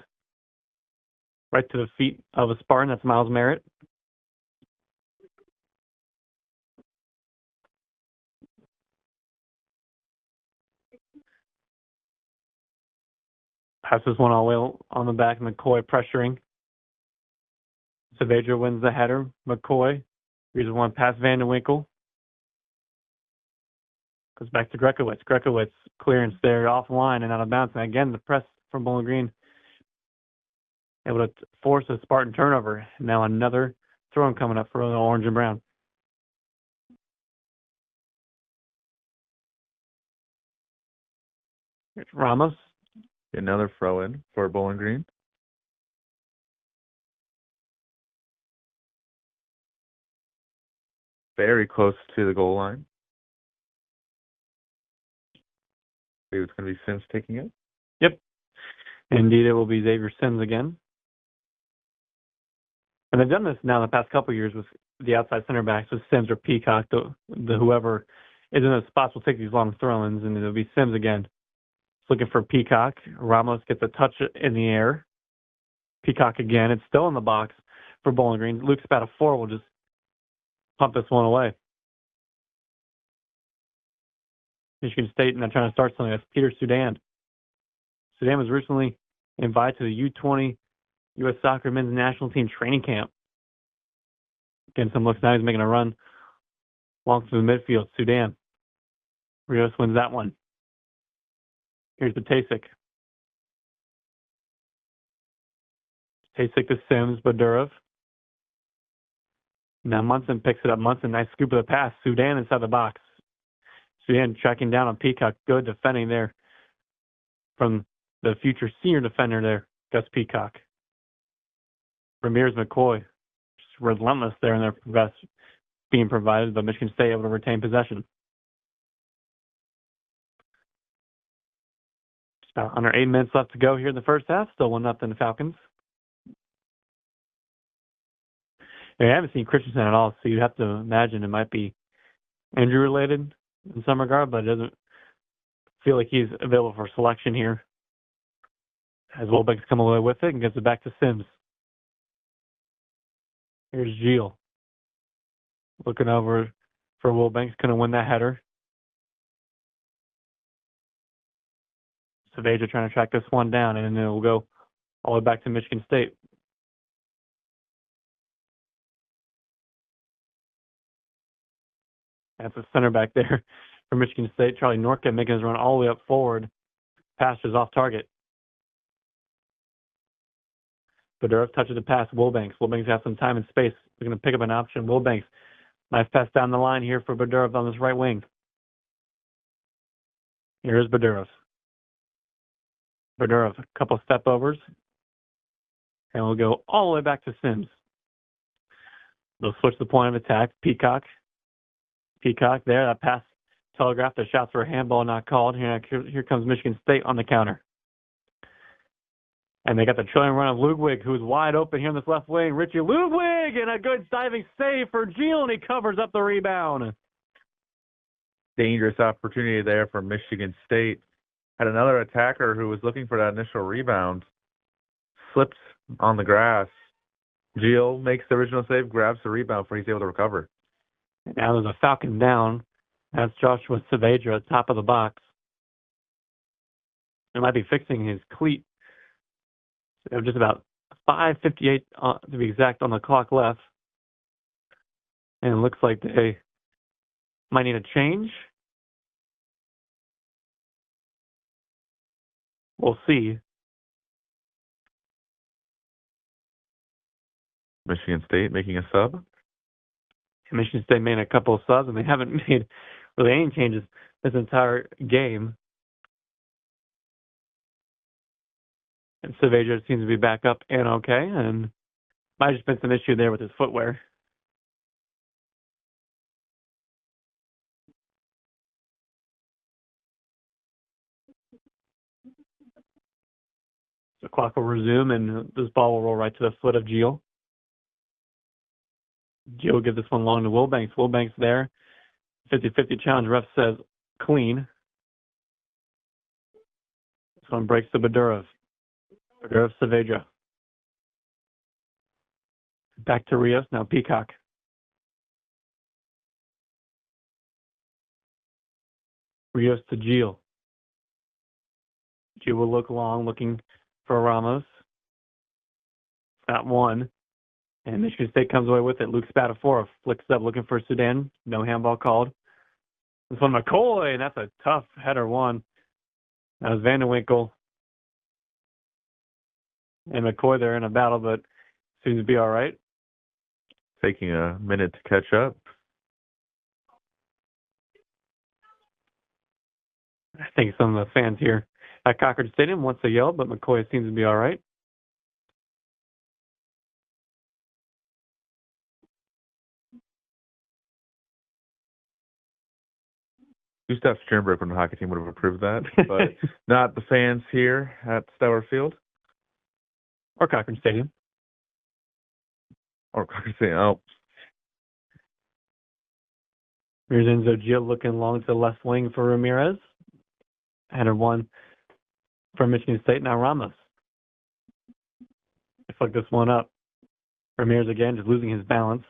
Speaker 1: right to the feet of a Spartan. That's Miles Merritt. Passes one all the way on the back. McCoy pressuring. Saavedra wins the header. McCoy. Here's one past Vanderwinkle. Goes back to Grekowitz. Grekowitz clearance there offline and out of bounds. And again, the press from Bowling Green able to force a Spartan turnover. Now another throw coming up for the orange and brown. Here's Ramos.
Speaker 2: Another throw in for Bowling Green. Very close to the goal line. Maybe it's going to be Sims taking it.
Speaker 1: Yep. Indeed, it will be Xavier Sims again. And they've done this now the past couple of years with the outside center backs with Sims or Peacock. The whoever is in those spots will take these long throw-ins, and it'll be Sims again. It's looking for Peacock. Ramos gets a touch in the air. Peacock again. It's still in the box for Bowling Green. Luke Spatafor will just pump this one away. Michigan State, and they're trying to start something. That's Peter Sudan. Sudan was recently invited to the U20 U.S. Soccer Men's National Team training camp. Getting some looks now. He's making a run long through the midfield. Sudan. Rios wins that one. Here's the Tasik. Tasik to Sims, Badurov. Now Munson picks it up. Munson, nice scoop of the pass. Sudan inside the box. Sudan tracking down on Peacock. Good defending there from the future senior defender there, Gus Peacock. Ramirez McCoy, just relentless there in their best being provided, but Michigan State able to retain possession. Just about under 8 minutes left to go here in the first half. Still 1-0 the Falcons. I haven't seen Christensen at all, so you'd have to imagine it might be injury related in some regard, but it doesn't feel like he's available for selection here. As Wilbeck's come away with it and gets it back to Sims. Here's Gilles. Looking over for Wilbanks. Going to win that header. Saavedra trying to track this one down, and then it will go all the way back to Michigan State. That's a center back there for Michigan State. Charlie Norka making his run all the way up forward. Pass is off target. Badura touches the pass. Wilbanks. Wilbanks has some time and space. We're going to pick up an option. Wilbanks. Nice pass down the line here for Badura on this right wing. Here's Badura. Badura, a couple step overs. And we'll go all the way back to Sims. They'll switch the point of attack. Peacock there. That pass telegraphed. The shots for a handball not called. Here comes Michigan State on the counter. And they got the trillion run of Ludwig, who's wide open here in this left wing. Richie Ludwig, and a good diving save for Geel, and he covers up the rebound.
Speaker 2: Dangerous opportunity there for Michigan State. Had another attacker who was looking for that initial rebound. Slipped on the grass. Geel makes the original save, grabs the rebound before he's able to recover.
Speaker 1: Now there's a Falcon down. That's Joshua Saavedra at the top of the box. He might be fixing his cleat. So just about 5:58 to be exact on the clock left. And it looks like they might need a change. We'll see.
Speaker 2: Michigan State making a sub.
Speaker 1: Michigan State made a couple of subs, and they haven't made really any changes this entire game. And Saavedra seems to be back up and okay, and might have just been some issue there with his footwear. The clock will resume, and this ball will roll right to the foot of Geel. Geel will give this one long to Wilbanks. Wilbanks there. 50-50 challenge. Ref says clean. This one breaks to Badura. Badura Saavedra. Back to Rios. Now Peacock. Rios to Geel. Geel will look long, looking for Ramos. Not one. And Michigan State comes away with it. Luke Spatafora flicks up looking for Sudan. No handball called. This one McCoy, and that's a tough header one. That was Vanderwinkle and McCoy there in a battle, but seems to be all right.
Speaker 2: Taking a minute to catch up.
Speaker 1: I think some of the fans here at Cochran Stadium wants to yell, but McCoy seems to be all right.
Speaker 2: Gustav Sternberg from the hockey team would have approved that, but not the fans here at Stour Field.
Speaker 1: Or Cochran Stadium.
Speaker 2: Or Cochran Stadium. Oh.
Speaker 1: Here's Enzo Gil looking long to the left wing for Ramirez. Header one for Michigan State. Now Ramos. I fucked this one up. Ramirez again just losing his balance.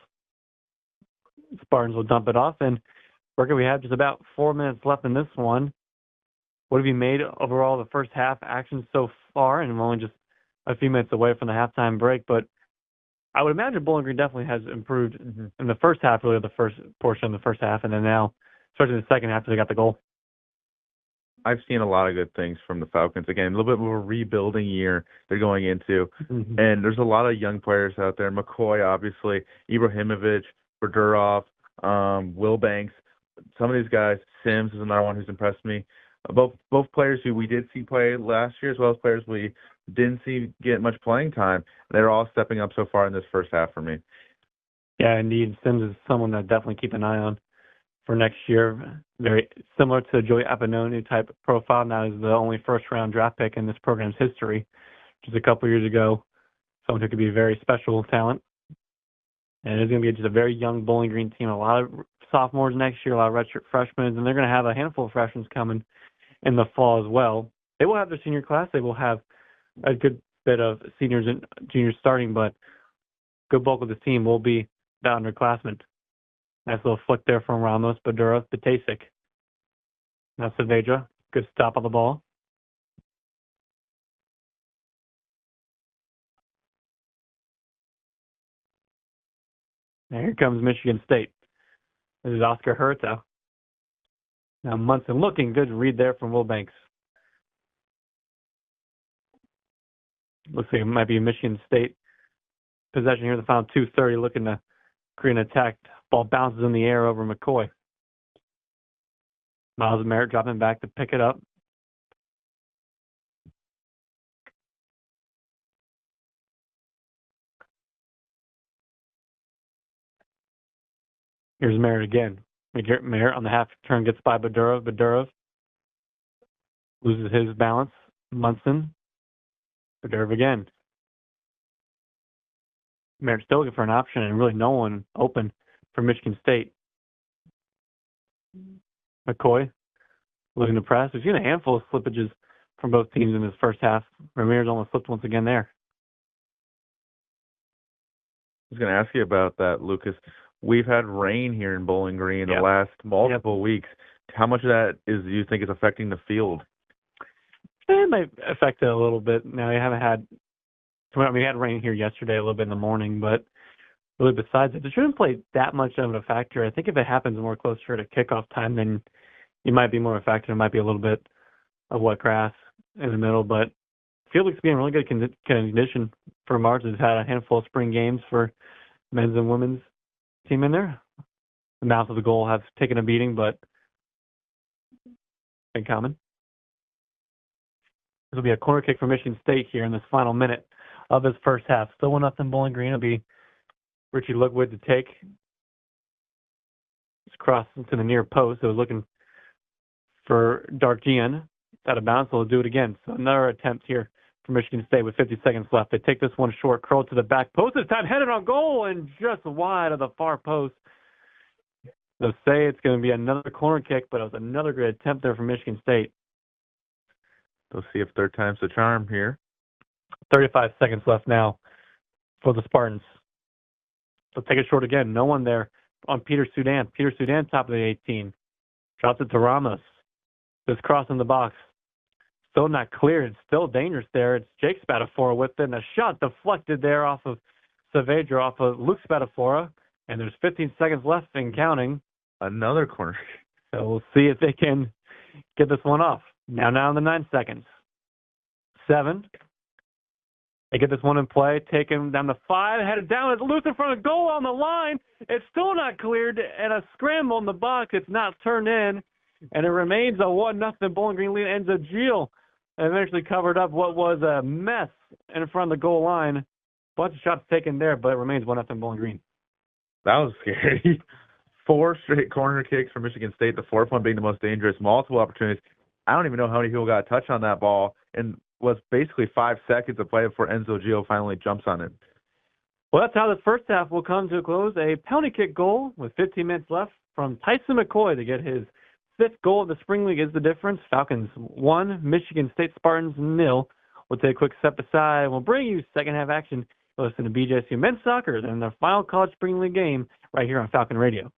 Speaker 1: Spartans will dump it off, and Berker, we have just about 4 minutes left in this one. What have you made overall the first half action so far? And we're only just a few minutes away from the halftime break, but I would imagine Bowling Green definitely has improved in the first half, really the first portion of the first half, and then now, especially in the second half, they got the goal.
Speaker 2: I've seen a lot of good things from the Falcons. Again, a little bit more rebuilding year they're going into. And there's a lot of young players out there. McCoy, obviously, Ibrahimovic, Berdurov, Wilbanks. Some of these guys, Sims is another one who's impressed me. Both players who we did see play last year, as well as players we didn't see get much playing time. They're all stepping up so far in this first half for me.
Speaker 1: Yeah, indeed. Sims is someone that definitely keep an eye on for next year. Very similar to Joey Appanoni type profile. Now he's the only first-round draft pick in this program's history, just a couple years ago. Someone who could be a very special talent. And it's going to be just a very young Bowling Green team. A lot of sophomores next year, a lot of redshirt freshmen, and they're going to have a handful of freshmen coming in the fall as well. They will have their senior class. They will have a good bit of seniors and juniors starting, but good bulk of the team will be the underclassmen. Nice little flick there from Ramos, Badura, Batasic. Now Saavedra, good stop on the ball. And here comes Michigan State. This is Oscar Herta. Now Munson looking good read there from Will Banks. Looks like it might be a Michigan State possession here in the final 2:30, looking to create an attack. Ball bounces in the air over McCoy. Miles Merritt dropping back to pick it up. Here's Merritt again. Merritt on the half turn gets by Badurov. Badurov loses his balance. Munson. Badurov again. Merritt still looking for an option and really no one open for Michigan State. McCoy looking to press. We've seen a handful of slippages from both teams in this first half. Ramirez almost slipped once again there.
Speaker 2: I was going to ask you about that, Lucas. We've had rain here in Bowling Green the last multiple weeks. How much of that do you think is affecting the field?
Speaker 1: It might affect it a little bit. Now, we had rain here yesterday a little bit in the morning, but really besides it shouldn't play that much of a factor. I think if it happens more closer to kickoff time, then you might be more affected. It might be a little bit of wet grass in the middle, but field looks to be in really good condition for March. It's had a handful of spring games for men's and women's team in there. The mouth of the goal has taken a beating, but in common. This will be a corner kick for Michigan State here in this final minute of this first half. Still 1-0 Bowling Green. It'll be Richie Lookwood to take. It's crossed into the near post. So looking for Darkian. It's out of bounds, so we'll do it again. So another attempt here for Michigan State with 50 seconds left. They take this one short, curl to the back post. This time headed on goal and just wide of the far post. They'll say it's going to be another corner kick, but it was another great attempt there from Michigan State.
Speaker 2: We'll see if third time's the charm here.
Speaker 1: 35 seconds left now for the Spartans. They'll take it short again. No one there on Peter Sudan. Peter Sudan, top of the 18. Drops it to Ramos. Just crossing the box. Still not clear. It's still dangerous there. It's Jake Spatafora with it, and a shot deflected there off of Saavedra, off of Luke Spatafora. And there's 15 seconds left and counting.
Speaker 2: Another corner.
Speaker 1: So we'll see if they can get this one off. Now in the 9 seconds. 7. They get this one in play, take him down to 5, headed down. It's loose in front of goal on the line. It's still not cleared, and a scramble in the box. It's not turned in, and it remains a 1-0 Bowling Green lead. Enzo Gil eventually covered up what was a mess in front of the goal line. Bunch of shots taken there, but it remains 1-0 Bowling Green.
Speaker 2: That was scary. 4 straight corner kicks for Michigan State, the fourth one being the most dangerous. Multiple opportunities. I don't even know how many people got a touch on that ball, and was basically 5 seconds of play before Enzo Gio finally jumps on it.
Speaker 1: Well, that's how this first half will come to a close. A penalty kick goal with 15 minutes left from Tyson McCoy to get his 5th goal of the Spring League is the difference. Falcons 1, Michigan State Spartans 0. We'll take a quick step aside, and we'll bring you second half action. You'll listen to BGSU Men's Soccer and their final college Spring League game right here on Falcon Radio.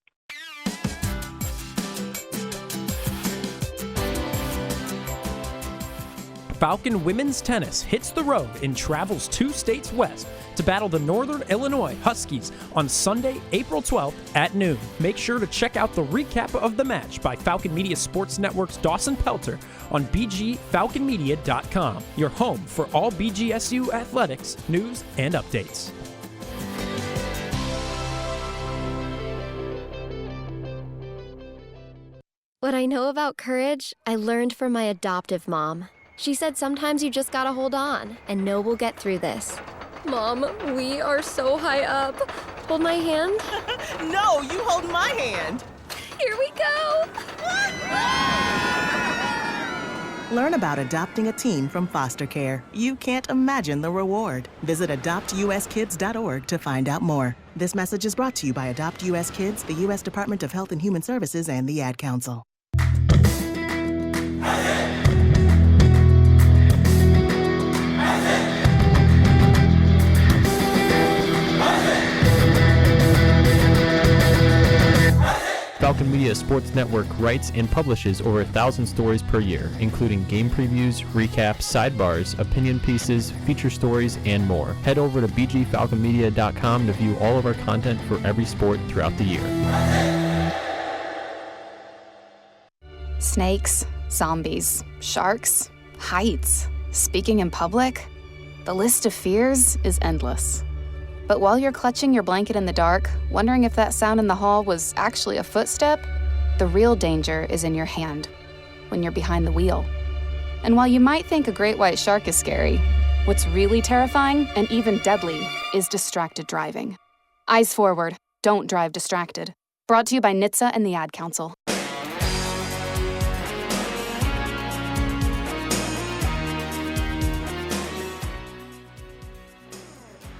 Speaker 3: Falcon women's tennis hits the road and travels 2 states west to battle the Northern Illinois Huskies on Sunday, April 12th at noon. Make sure to check out the recap of the match by Falcon Media Sports Network's Dawson Pelter on bgfalconmedia.com, your home for all BGSU athletics, news, and updates.
Speaker 4: What I know about courage, I learned from my adoptive mom. She said sometimes you just gotta hold on and know we'll get through this. Mom, we are so high up. Hold my hand.
Speaker 5: No, you hold my hand.
Speaker 4: Here we go.
Speaker 5: Learn about adopting a teen from foster care. You can't imagine the reward. Visit adoptuskids.org to find out more. This message is brought to you by Adopt US Kids, the U.S. Department of Health and Human Services, and the Ad Council.
Speaker 6: Falcon Media
Speaker 3: Media Sports Network writes and publishes over 1,000 stories per year, including game previews, recaps, sidebars, opinion pieces, feature stories, and more. Head over to bgfalconmedia.com to view all of our content for every sport throughout the year.
Speaker 6: Snakes, zombies, sharks, heights, speaking in public. The list of fears is endless. But while you're clutching your blanket in the dark, wondering if that sound in the hall was actually a footstep, the real danger is in your hand, when you're behind the wheel. And while you might think a great white shark is scary, what's really terrifying and even deadly is distracted driving. Eyes forward, don't drive distracted. Brought to you by NHTSA and the Ad Council.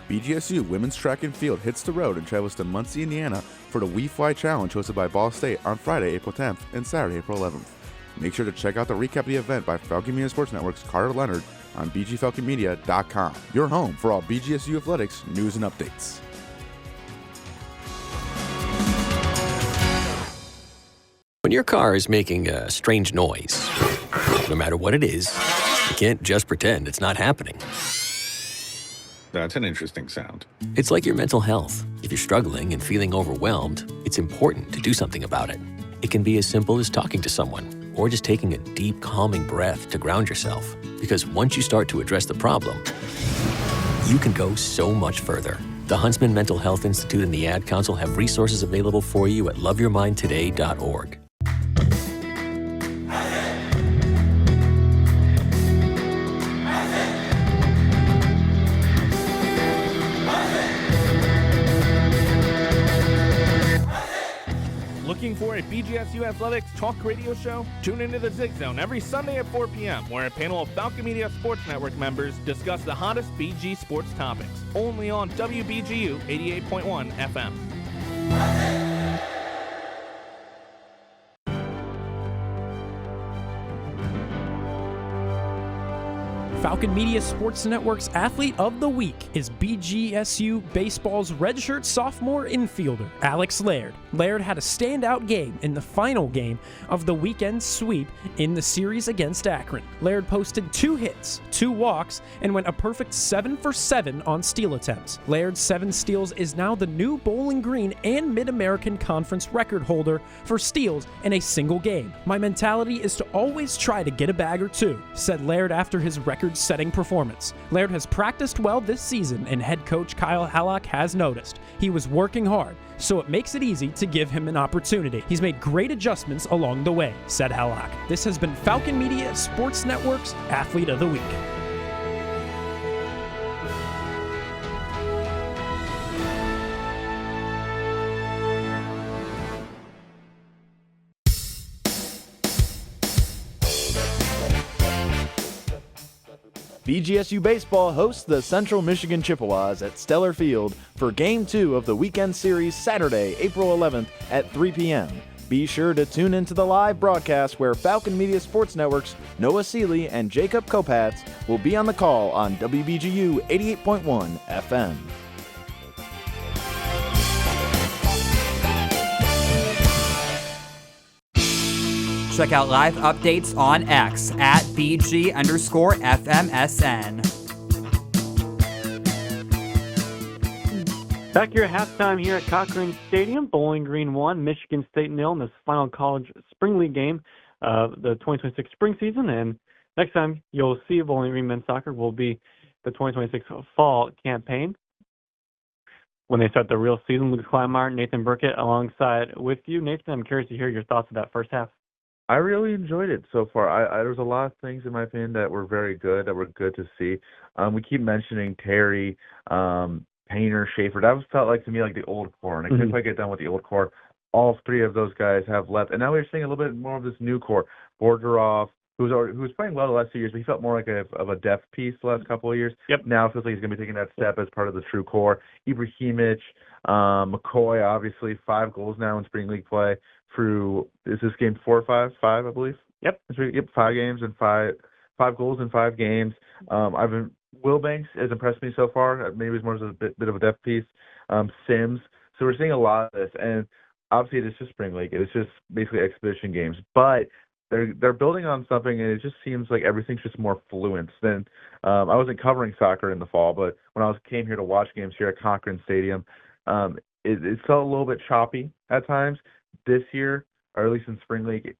Speaker 2: BGSU Women's Track and Field hits the road and travels to Muncie, Indiana for the We Fly Challenge hosted by Ball State on Friday, April 10th and Saturday, April 11th. Make sure to check out the recap of the event by Falcon Media Sports Network's Carter Leonard on bgfalconmedia.com, your home for all BGSU athletics news and updates.
Speaker 7: When your car is making a strange noise, no matter what it is, you can't just pretend it's not happening.
Speaker 8: That's an interesting sound.
Speaker 7: It's like your mental health. If you're struggling and feeling overwhelmed, it's important to do something about it. It can be as simple as talking to someone or just taking a deep, calming breath to ground yourself. Because once you start to address the problem, you can go so much further. The Huntsman Mental Health Institute and the Ad Council have resources available for you at loveyourmindtoday.org.
Speaker 9: Looking for a BGSU Athletics talk radio show? Tune into the Zig Zone every Sunday at 4 p.m., where a panel of Falcon Media Sports Network members discuss the hottest BG sports topics. Only on WBGU 88.1 FM.
Speaker 3: Falcon Media Sports Network's Athlete of the Week is BGSU Baseball's redshirt sophomore infielder, Alex Laird. Laird had a standout game in the final game of the weekend sweep in the series against Akron. Laird posted 2 hits, 2 walks, and went a perfect 7 for 7 on steal attempts. Laird's 7 steals is now the new Bowling Green and Mid-American Conference record holder for steals in a single game. My mentality is to always try to get a bag or 2, said Laird after his record-setting performance. Laird has practiced well this season, and head coach Kyle Hallock has noticed. He was working hard, so it makes it easy to give him an opportunity. He's made great adjustments along the way, said Hallock. This has been Falcon Media Sports Network's Athlete of the Week.
Speaker 10: BGSU Baseball hosts the Central Michigan Chippewas at Stellar Field for Game 2 of the weekend series Saturday, April 11th at 3 p.m. Be sure to tune into the live broadcast where Falcon Media Sports Network's Noah Seeley and Jacob Kopatz will be on the call on WBGU 88.1 FM.
Speaker 11: Check out live updates on X at BG_FMSN.
Speaker 1: Back here at halftime here at Cochran Stadium, Bowling Green 1, Michigan State 0 in this final college spring league game of the 2026 spring season. And next time you'll see Bowling Green men's soccer will be the 2026 fall campaign when they start the real season. Lucas Kleinmeyer, Nathan Burkett alongside with you. Nathan, I'm curious to hear your thoughts of that first half.
Speaker 2: I really enjoyed it so far. There was a lot of things in my opinion that were very good, that were good to see. We keep mentioning Terry, Painter, Schaefer. That felt like to me like the old core, and I couldn't quite get done with the old core. All 3 of those guys have left, and now we're seeing a little bit more of this new core. Borderoff, who was playing well the last 2 years, but he felt more like of a depth piece the last couple of years.
Speaker 1: Yep. Now
Speaker 2: it feels like he's going to be taking that step as part of the true core. Ibrahimovic, McCoy, obviously 5 goals now in spring league play. Through, is this game 4 or 5? 5, I believe.
Speaker 1: Yep.
Speaker 2: 5 games and 5 goals in 5 games. Wilbanks has impressed me so far. Maybe he's more as a bit of a depth piece. Sims. So we're seeing a lot of this, and obviously it is just spring league. It's just basically exhibition games, but they're building on something, and it just seems like everything's just more fluent than. I wasn't covering soccer in the fall, but when I came here to watch games here at Cochran Stadium, it felt a little bit choppy at times. This year, or at least in spring league,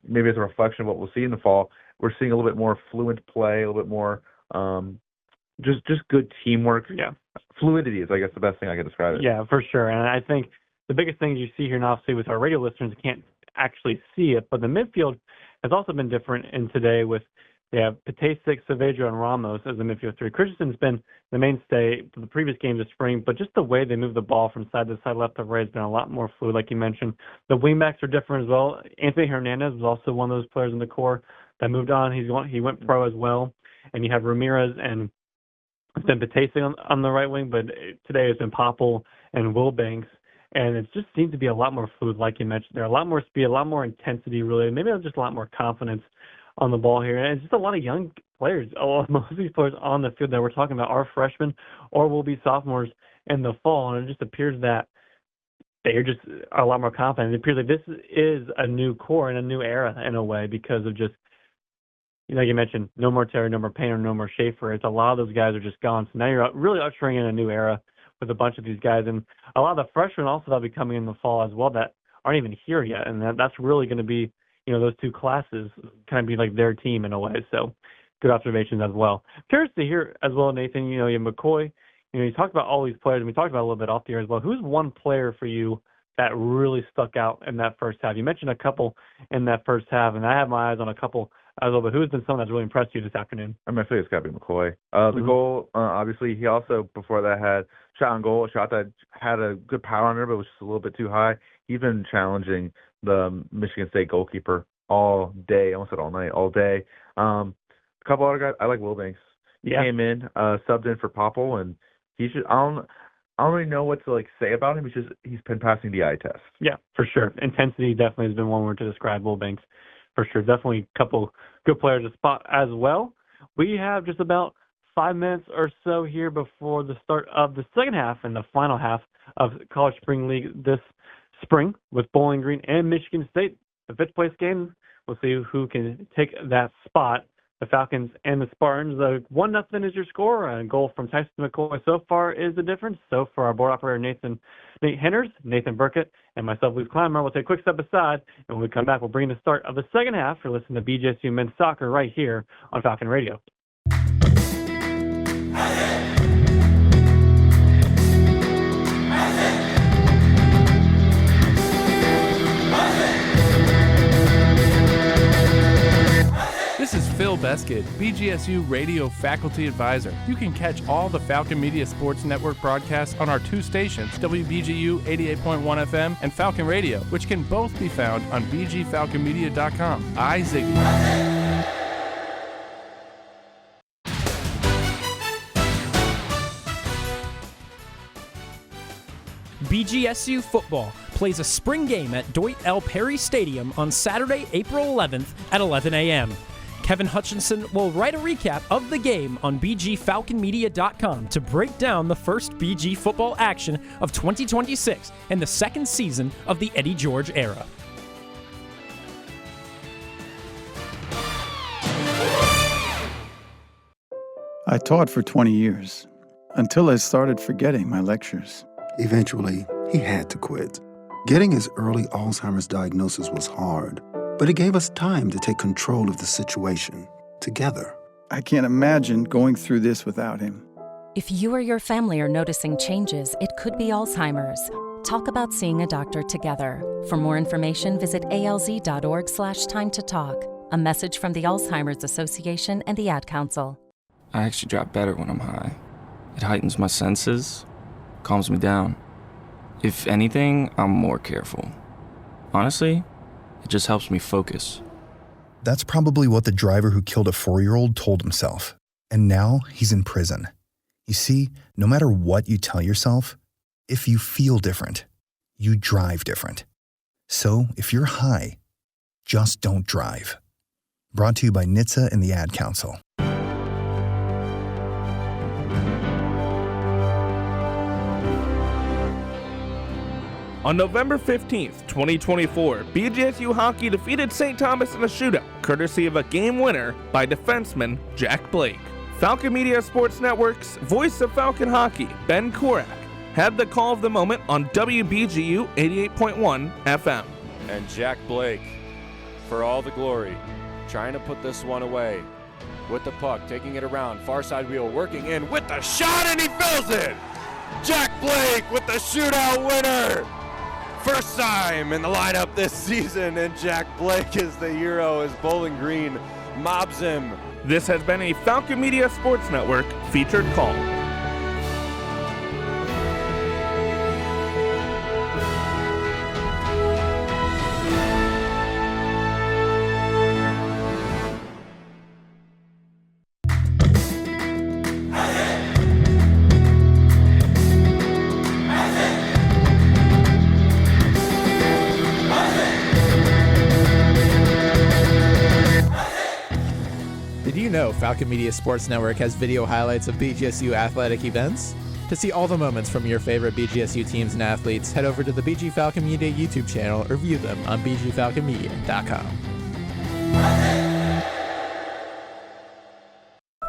Speaker 2: maybe as a reflection of what we'll see in the fall, we're seeing a little bit more fluent play, a little bit more just good teamwork.
Speaker 1: Yeah.
Speaker 2: Fluidity is, I guess, the best thing I can describe it.
Speaker 1: Yeah, for sure. And I think the biggest thing you see here, and obviously with our radio listeners, you can't actually see it, but the midfield has also been different in today with they have Patasic, Saavedra, and Ramos as the midfield three. Christensen's been the mainstay for the previous games this spring, but just the way they move the ball from side to side, left to right, has been a lot more fluid, like you mentioned. The wingbacks are different as well. Anthony Hernandez was also one of those players in the core that moved on. He went pro as well. And you have Ramirez and it's been Patasic on the right wing, but today it's been Popple and Wilbanks. And it just seems to be a lot more fluid, like you mentioned. There a lot more speed, a lot more intensity, really. Maybe just a lot more confidence on the ball here. And it's just a lot of young players. Most of these players on the field that we're talking about are freshmen or will be sophomores in the fall. And it just appears that they're just a lot more confident. It appears like this is a new core and a new era in a way because of just, like you mentioned, no more Terry, no more Painter, no more Schaefer. It's a lot of those guys are just gone. So now you're really ushering in a new era with a bunch of these guys. And a lot of the freshmen also that'll be coming in the fall as well that aren't even here yet. And that's really going to be, those two classes kind of be like their team in a way. So good observations as well. Curious to hear as well, Nathan, you have McCoy. You talked about all these players, and we talked about a little bit off the air as well. Who's one player for you that really stuck out in that first half? You mentioned a couple in that first half, and I have my eyes on a couple as well, but who's been someone that's really impressed you this afternoon?
Speaker 2: I mean, I think it's got to be McCoy. The goal, obviously, he also, before that, had shot on goal, a shot that had a good power on it, but was just a little bit too high. He's been challenging the Michigan State goalkeeper all day. I almost said all night, all day. A couple other guys. I like Wilbanks. He came in, subbed in for Popple, and he should. I don't really know what to say about him. He's been passing the eye test.
Speaker 1: Yeah, for sure. Intensity definitely has been one word to describe Wilbanks. For sure. Definitely a couple good players to spot as well. We have just about 5 minutes or so here before the start of the second half and the final half of College Spring League this spring with Bowling Green and Michigan State. The fifth place game, we'll see who can take that spot. The Falcons and the Spartans. 1-0 is your score. A goal from Tyson McCoy so far is the difference. So for our board operator, Nate Henners, Nathan Burkett, and myself, Luke Clymer, we'll take a quick step aside. And when we come back, we'll bring the start of the second half. You're listening to BGSU Men's Soccer right here on Falcon Radio.
Speaker 9: This is Phil Beskid, BGSU Radio Faculty Advisor. You can catch all the Falcon Media Sports Network broadcasts on our two stations, WBGU 88.1 FM and Falcon Radio, which can both be found on bgfalconmedia.com. I Ziggy.
Speaker 3: BGSU football plays a spring game at Deutsch L. Perry Stadium on Saturday, April 11th at 11 a.m. Kevin Hutchinson will write a recap of the game on bgfalconmedia.com to break down the first BG football action of 2026 and the second season of the Eddie George era.
Speaker 12: I taught for 20 years, until I started forgetting my lectures.
Speaker 13: Eventually, he had to quit. Getting his early Alzheimer's diagnosis was hard, but it gave us time to take control of the situation together.
Speaker 12: I can't imagine going through this without him.
Speaker 14: If you or your family are noticing changes, it could be Alzheimer's. Talk about seeing a doctor together. For more information, visit alz.org/time to talk. A message from the Alzheimer's Association and the Ad Council.
Speaker 15: I actually drop better when I'm high. It heightens my senses, calms me down. If anything, I'm more careful. Honestly, it just helps me focus.
Speaker 16: That's probably what the driver who killed a 4-year-old told himself. And now he's in prison. You see, no matter what you tell yourself, if you feel different, you drive different. So if you're high, just don't drive. Brought to you by NHTSA and the Ad Council.
Speaker 9: On November 15th, 2024, BGSU hockey defeated St. Thomas in a shootout, courtesy of a game winner by defenseman Jack Blake. Falcon Media Sports Network's voice of Falcon hockey, Ben Korak, had the call of the moment on WBGU 88.1 FM.
Speaker 17: And Jack Blake, for all the glory, trying to put this one away. With the puck, taking it around, far side wheel, working in with the shot, and he fills it! Jack Blake with the shootout winner! First time in the lineup this season, and Jack Blake is the hero as Bowling Green mobs him.
Speaker 9: This has been a Falcon Media Sports Network featured call.
Speaker 18: Did you know Falcon Media Sports Network has video highlights of BGSU athletic events? To see all the moments from your favorite BGSU teams and athletes, head over to the BG Falcon Media YouTube channel or view them on bgfalconmedia.com.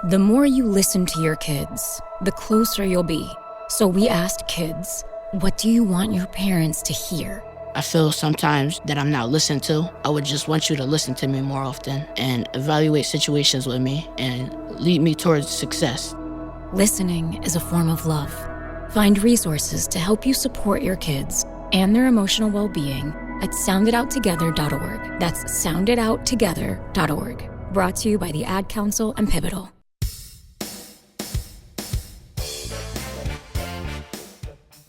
Speaker 19: The more you listen to your kids, the closer you'll be. So we asked kids, what do you want your parents to hear?
Speaker 20: I feel sometimes that I'm not listened to. I would just want you to listen to me more often and evaluate situations with me and lead me towards success.
Speaker 19: Listening is a form of love. Find resources to help you support your kids and their emotional well-being at sounditouttogether.org. That's sounditouttogether.org. Brought to you by the Ad Council and Pivotal.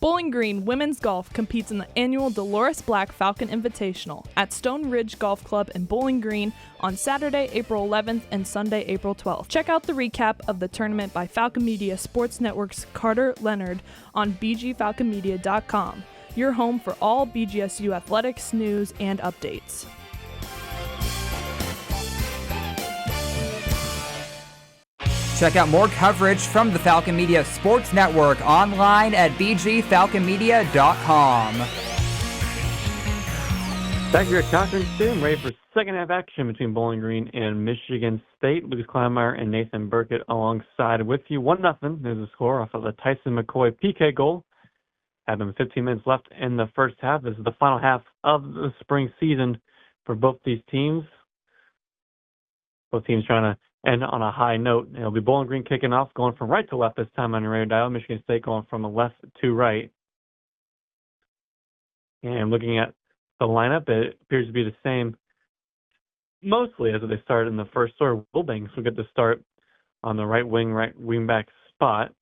Speaker 21: Bowling Green Women's Golf competes in the annual Dolores Black Falcon Invitational at Stone Ridge Golf Club in Bowling Green on Saturday, April 11th and Sunday, April 12th. Check out the recap of the tournament by Falcon Media Sports Network's Carter Leonard on bgfalconmedia.com, your home for all BGSU athletics, news, and updates.
Speaker 11: Check out more coverage from the Falcon Media Sports Network online at bgfalconmedia.com.
Speaker 1: Back here at Cochran Stadium, ready for second half action between Bowling Green and Michigan State. Lucas Kleinmeyer and Nathan Burkett alongside with you. 1-0 is the score off of the Tyson McCoy PK goal. Having 15 minutes left in the first half. This is the final half of the spring season for both these teams. Both teams trying to end on a high note. It'll be Bowling Green kicking off, going from right to left this time on your radio dial. Michigan State going from left to right. And looking at the lineup, it appears to be the same mostly as they started in the first sort. Wilbanks will get the start on the right wing back spot.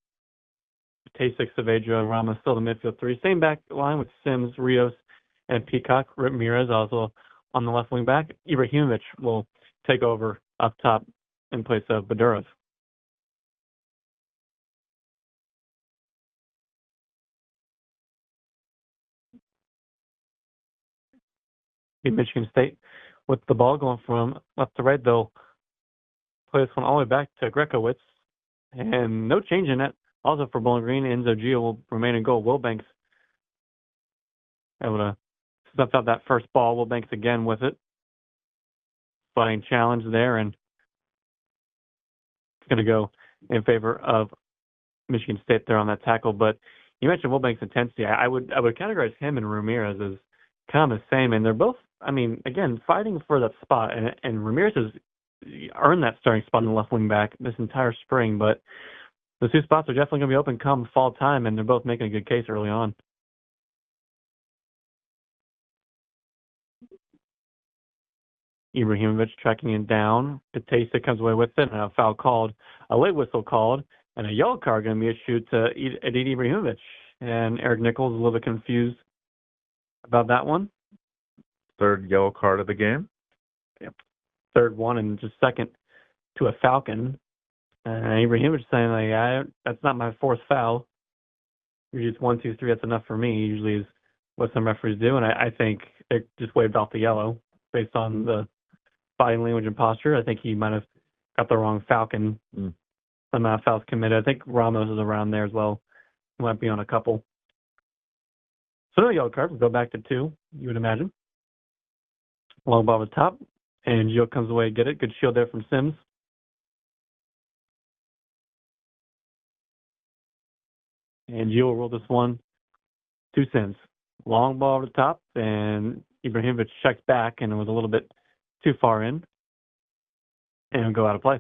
Speaker 1: Tasek, Saavedra, Ramos still the midfield three. Same back line with Sims, Rios, and Peacock. Ramirez also on the left wing back. Ibrahimovic will take over up top in place of Badurov. Michigan State with the ball going from left to right. They'll play this one all the way back to Grekowitz. And no change in it. Also for Bowling Green, Enzo Gio will remain in goal. Wilbanks able to snuff out that first ball. Wilbanks again with it. Fighting challenge there, and it's going to go in favor of Michigan State there on that tackle. But you mentioned Wilbanks' intensity. I would categorize him and Ramirez as kind of the same, and they're both, I mean, again, fighting for that spot. And Ramirez has earned that starting spot in the left wing back this entire spring, but the two spots are definitely going to be open come fall time, and they're both making a good case early on. Ibrahimovic tracking it down. Patesa comes away with it, and a foul called, a late whistle called, and a yellow card going to be issued to Aditi Ibrahimovic. And Eric Nichols is a little bit confused about that one.
Speaker 2: Third yellow card of the game.
Speaker 1: Yep. Third one, and just second to a Falcon. Ibrahimovic saying, like, that's not my fourth foul. Usually it's 1, 2, 3, that's enough for me. Usually is what some referees do, and I think they just waved off the yellow based on the body language and posture. I think he might have got the wrong Falcon. Some amount of fouls committed. I think Ramos is around there as well. He might be on a couple. So no yellow card. We'll go back to 2, you would imagine. Long ball at the top. And Gio comes away to get it. Good shield there from Sims. And Gio will roll this one to Sims. Long ball over the top. And Ibrahimovic checks back and it was a little bit too far in. And it'll go out of play.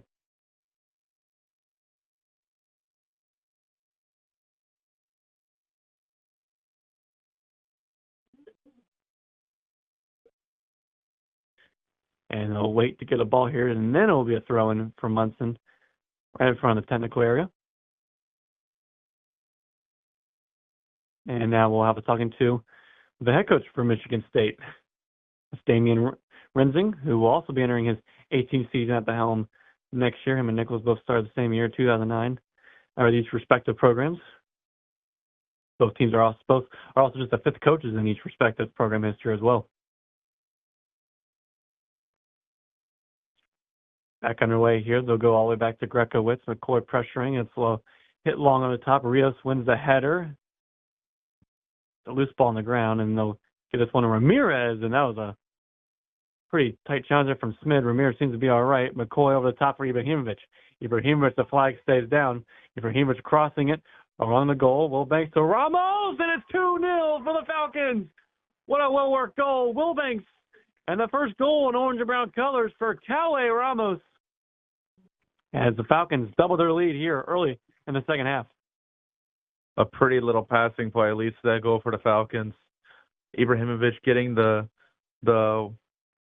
Speaker 1: And they'll wait to get a ball here, and then it will be a throw-in from Munson right in front of the technical area. And now we'll have a talking to the head coach for Michigan State, Damian Rensing, who will also be entering his 18th season at the helm next year. Him and Nichols both started the same year, 2009, are these respective programs. Both teams are also just the 5th coaches in each respective program history as well. Back underway here. They'll go all the way back to Grekowitz. McCoy pressuring. It's a hit long on the top. Rios wins the header. The loose ball on the ground, and they'll get this one to Ramirez, and that was a pretty tight challenge there from Smid. Ramirez seems to be all right. McCoy over the top for Ibrahimovic. Ibrahimovic, the flag stays down. Ibrahimovic crossing it along the goal. Wilbanks to Ramos, and it's 2-0 for the Falcons. What a well-worked goal. Wilbanks, and the first goal in orange and brown colors for Calais Ramos, as the Falcons double their lead here early in the second half.
Speaker 2: A pretty little passing play leads to that goal for the Falcons. Ibrahimovic getting the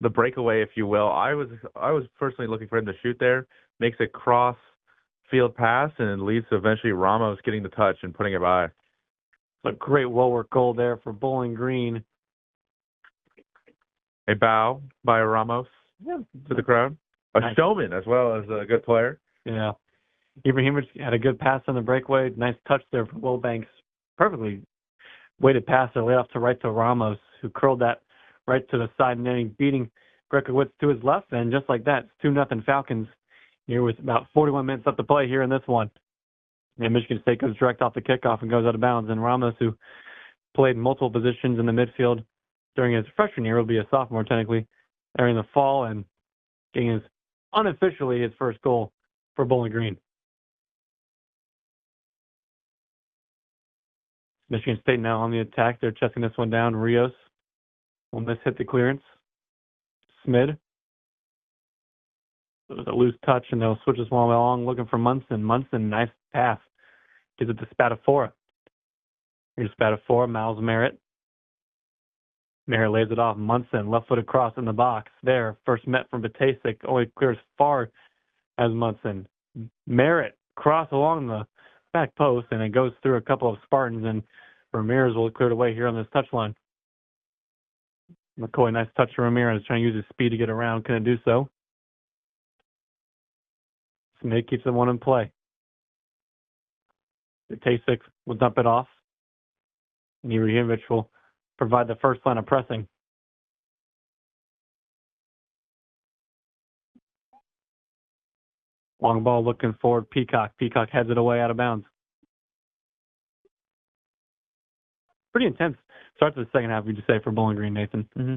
Speaker 2: breakaway, if you will. I was personally looking for him to shoot there. Makes a cross field pass, and it leads to eventually Ramos getting the touch and putting it by.
Speaker 1: It's a great well-worked goal there for Bowling Green.
Speaker 2: A bow by Ramos to the crowd. A showman as well as a good player.
Speaker 1: Yeah. Ibrahimovic had a good pass on the breakaway. Nice touch there from Wilbanks. Perfectly weighted pass there, laid off to right to Ramos, who curled that right to the side netting, beating Grekowitz to his left. And just like that, it's 2-0 Falcons here with about 41 minutes left to play here in this one. And Michigan State goes direct off the kickoff and goes out of bounds. And Ramos, who played multiple positions in the midfield during his freshman year, will be a sophomore technically, during the fall, and getting unofficially his first goal for Bowling Green. Michigan State now on the attack. They're chesting this one down. Rios will miss-hit the clearance. Smid. It was a loose touch, and they'll switch this one along looking for Munson. Munson, nice pass. Gives it to Spadafora. Here's Spadafora. Miles Merritt. Merritt lays it off. Munson, left foot across in the box. There, first met from Batasic. Only clears far as Munson. Merritt, cross along the back post, and it goes through a couple of Spartans, and Ramirez will clear it away here on this touchline. McCoy, nice touch to Ramirez, trying to use his speed to get around. Couldn't do so. Smith keeps the one in play. Batasic will dump it off. And Ibrahimovic will provide the first line of pressing. Long ball looking forward. Peacock. Peacock heads it away out of bounds. Pretty intense start to the second half, would you say, for Bowling Green, Nathan?
Speaker 2: Mm-hmm.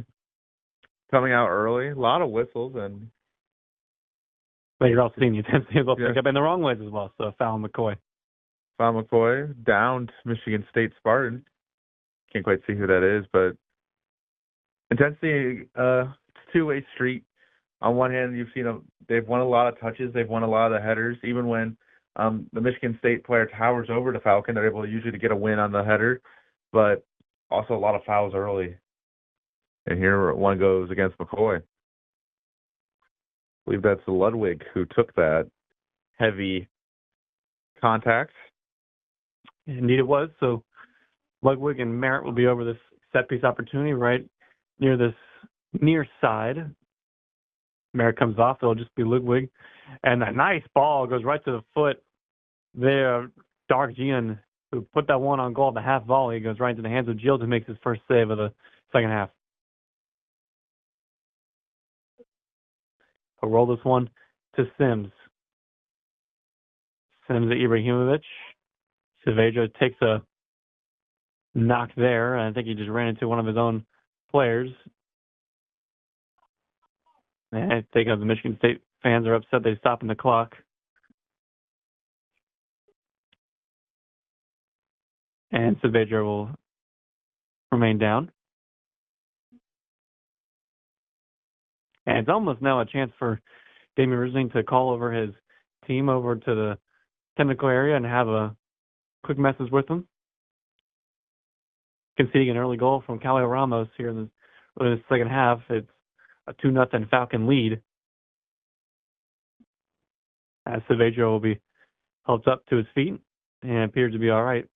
Speaker 2: Coming out early. A lot of whistles.
Speaker 1: But you're also seeing the intensity as well pick up in the wrong ways as well. So foul McCoy.
Speaker 2: Foul McCoy downed Michigan State Spartan. Can't quite see who that is, but intensity, it's a two-way street. On one hand, you've seen they've won a lot of touches, they've won a lot of the headers. Even when the Michigan State player towers over to Falcon, they're able usually to get a win on the header, but also a lot of fouls early. And here one goes against McCoy. I believe that's Ludwig who took that heavy contact.
Speaker 1: Indeed it was. So Ludwig and Merritt will be over this set-piece opportunity right near this near side. Merritt comes off. It'll just be Ludwig. And that nice ball goes right to the foot there. Dark Gian, who put that one on goal at the half volley, goes right into the hands of Giles, who makes his first save of the second half. I'll roll this one to Sims. Sims to Ibrahimovic. Cerveja takes a knock there. I think he just ran into one of his own players. And I think the Michigan State fans are upset they stopping the clock. And Saavedra will remain down. And it's almost now a chance for Damian Rising to call over his team over to the technical area and have a quick message with them. Conceding an early goal from Calio Ramos here in the second half. It's a 2-0 Falcon lead. As Saavedra will be helped up to his feet and appears to be all right.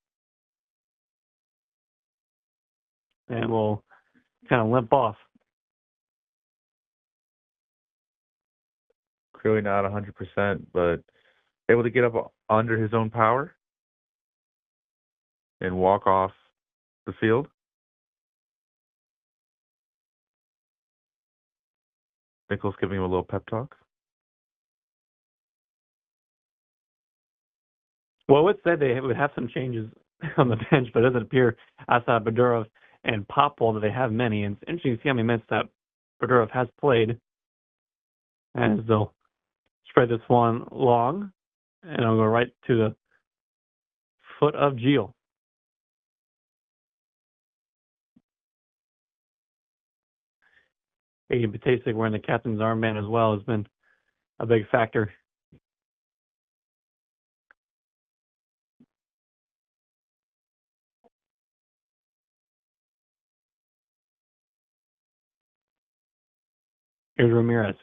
Speaker 1: And will kind of limp off.
Speaker 2: Clearly not 100%, but able to get up under his own power and walk off the field. Nichols giving him a little pep talk.
Speaker 1: Well, I would say they would have some changes on the bench, but it doesn't appear outside Badurov and Popwell that they have many. And it's interesting to see how many minutes that Badurov has played. As they'll spread this one long, and I'll go right to the foot of Gio. Aiden Patasic wearing the captain's armband as well has been a big factor. Here's Ramirez.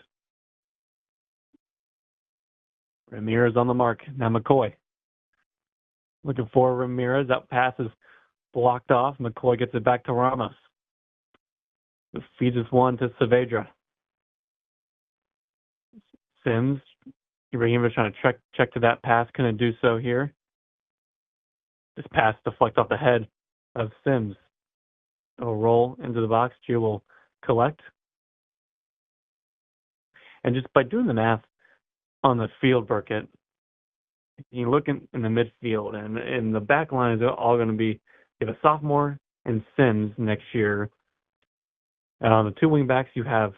Speaker 1: Ramirez on the mark. Now McCoy. Looking for Ramirez. That pass is blocked off. McCoy gets it back to Ramos. Feeds this one to Saavedra. Sims. Ibrahimovic trying to check to that pass. Couldn't do so here. This pass deflects off the head of Sims. It'll roll into the box. Gio will collect. And just by doing the math on the field, Burkett, you look in the midfield, and in the back line is all going to be, you have a sophomore and Sims next year. And on the two wing backs, you have,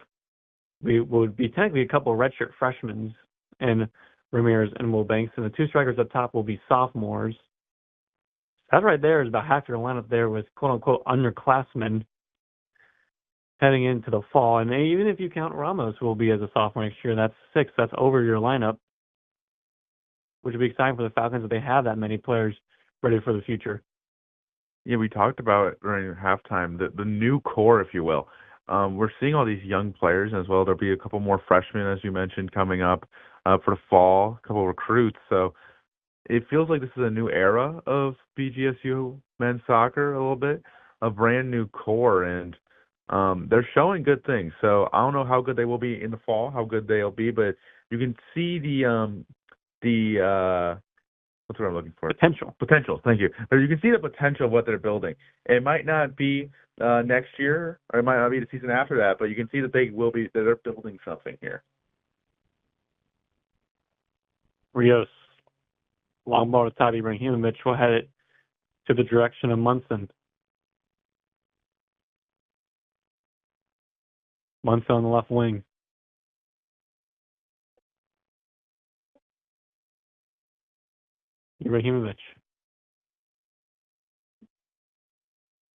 Speaker 1: would be technically a couple of redshirt freshmen and Ramirez and Wilbanks. And the two strikers up top will be sophomores. That right there is about half your lineup there with quote-unquote underclassmen heading into the fall. And even if you count Ramos, who will be as a sophomore next year, that's 6. That's over your lineup, which would be exciting for the Falcons that they have that many players ready for the future.
Speaker 2: Yeah, we talked about it during halftime, the new core, if you will. We're seeing all these young players as well. There'll be a couple more freshmen, as you mentioned, coming up for the fall, a couple of recruits. So it feels like this is a new era of BGSU men's soccer a little bit, a brand new core, and they're showing good things. So I don't know how good they will be in the fall, how good they'll be, but you can see the what's what I'm looking for? Potential. Thank you. You can see the potential of what they're building. It might not be next year, or it might not be the season after that, but you can see that they're building something here.
Speaker 1: Rios. Long ball to Tati Ibrahimovic will head it to the direction of Munson. Munson on the left wing. Ibrahimovic.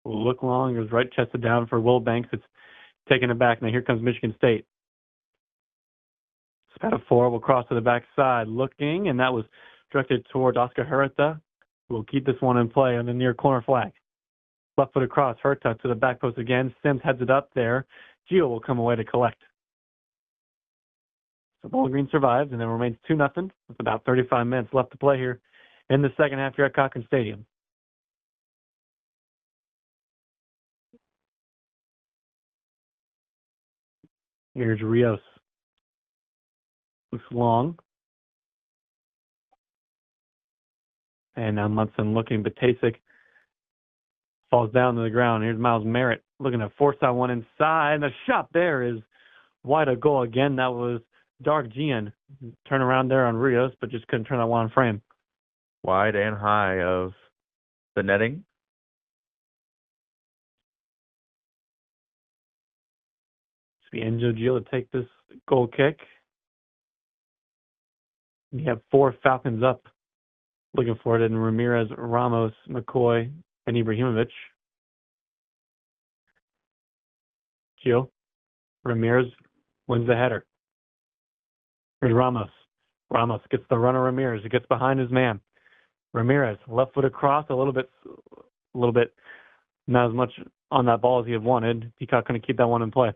Speaker 1: Will look long. Goes right chested down for Will Banks. It's taking it back. Now here comes Michigan State. Spatafor will cross to the backside, looking, and that was directed toward Oscar Herta, who will keep this one in play on the near corner flag. Left foot across, Herta to the back post again. Sims heads it up there. Gio will come away to collect. So Bowling Green survives and then remains 2-0 with about 35 minutes left to play here in the second half here at Cochran Stadium. Here's Rios. Looks long. And now Munson looking, but Tasic falls down to the ground. Here's Miles Merritt looking to force that one inside. And the shot there is wide a goal again. That was Dark Gian. Turn around there on Rios, but just couldn't turn that one frame.
Speaker 2: Wide and high of the netting.
Speaker 1: It's be Enzo Gil to take this goal kick. You have 4 Falcons up looking for it, and Ramirez, Ramos, McCoy, and Ibrahimovic. Gil, Ramirez wins the header. Here's Ramos. Ramos gets the runner. Ramirez. He gets behind his man. Ramirez, left foot across, a little bit, not as much on that ball as he had wanted. Peacock going to keep that one in play.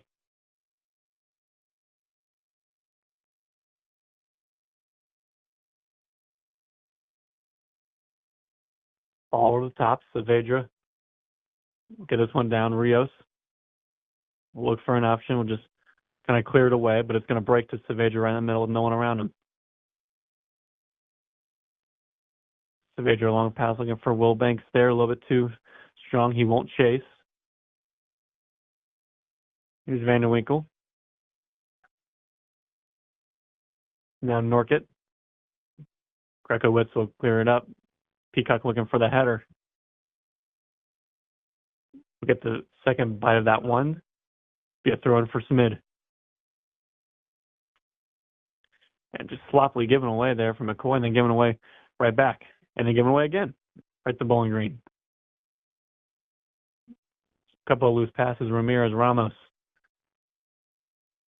Speaker 1: Ball over the top. Saavedra. Get this one down. Rios. We'll look for an option. We'll just kind of clear it away, but it's going to break to Saavedra right in the middle with no one around him. Saavedra long pass looking for Wilbanks there, a little bit too strong. He won't chase. Here's Van de Winkel. Now Norkett. Grekowitz will clear it up. Peacock looking for the header. We'll get the second bite of that one. Be a throw in for Smid. And just sloppily given away there from McCoy, and then given away right back. And then given away again, right to Bowling Green. A couple of loose passes. Ramirez, Ramos.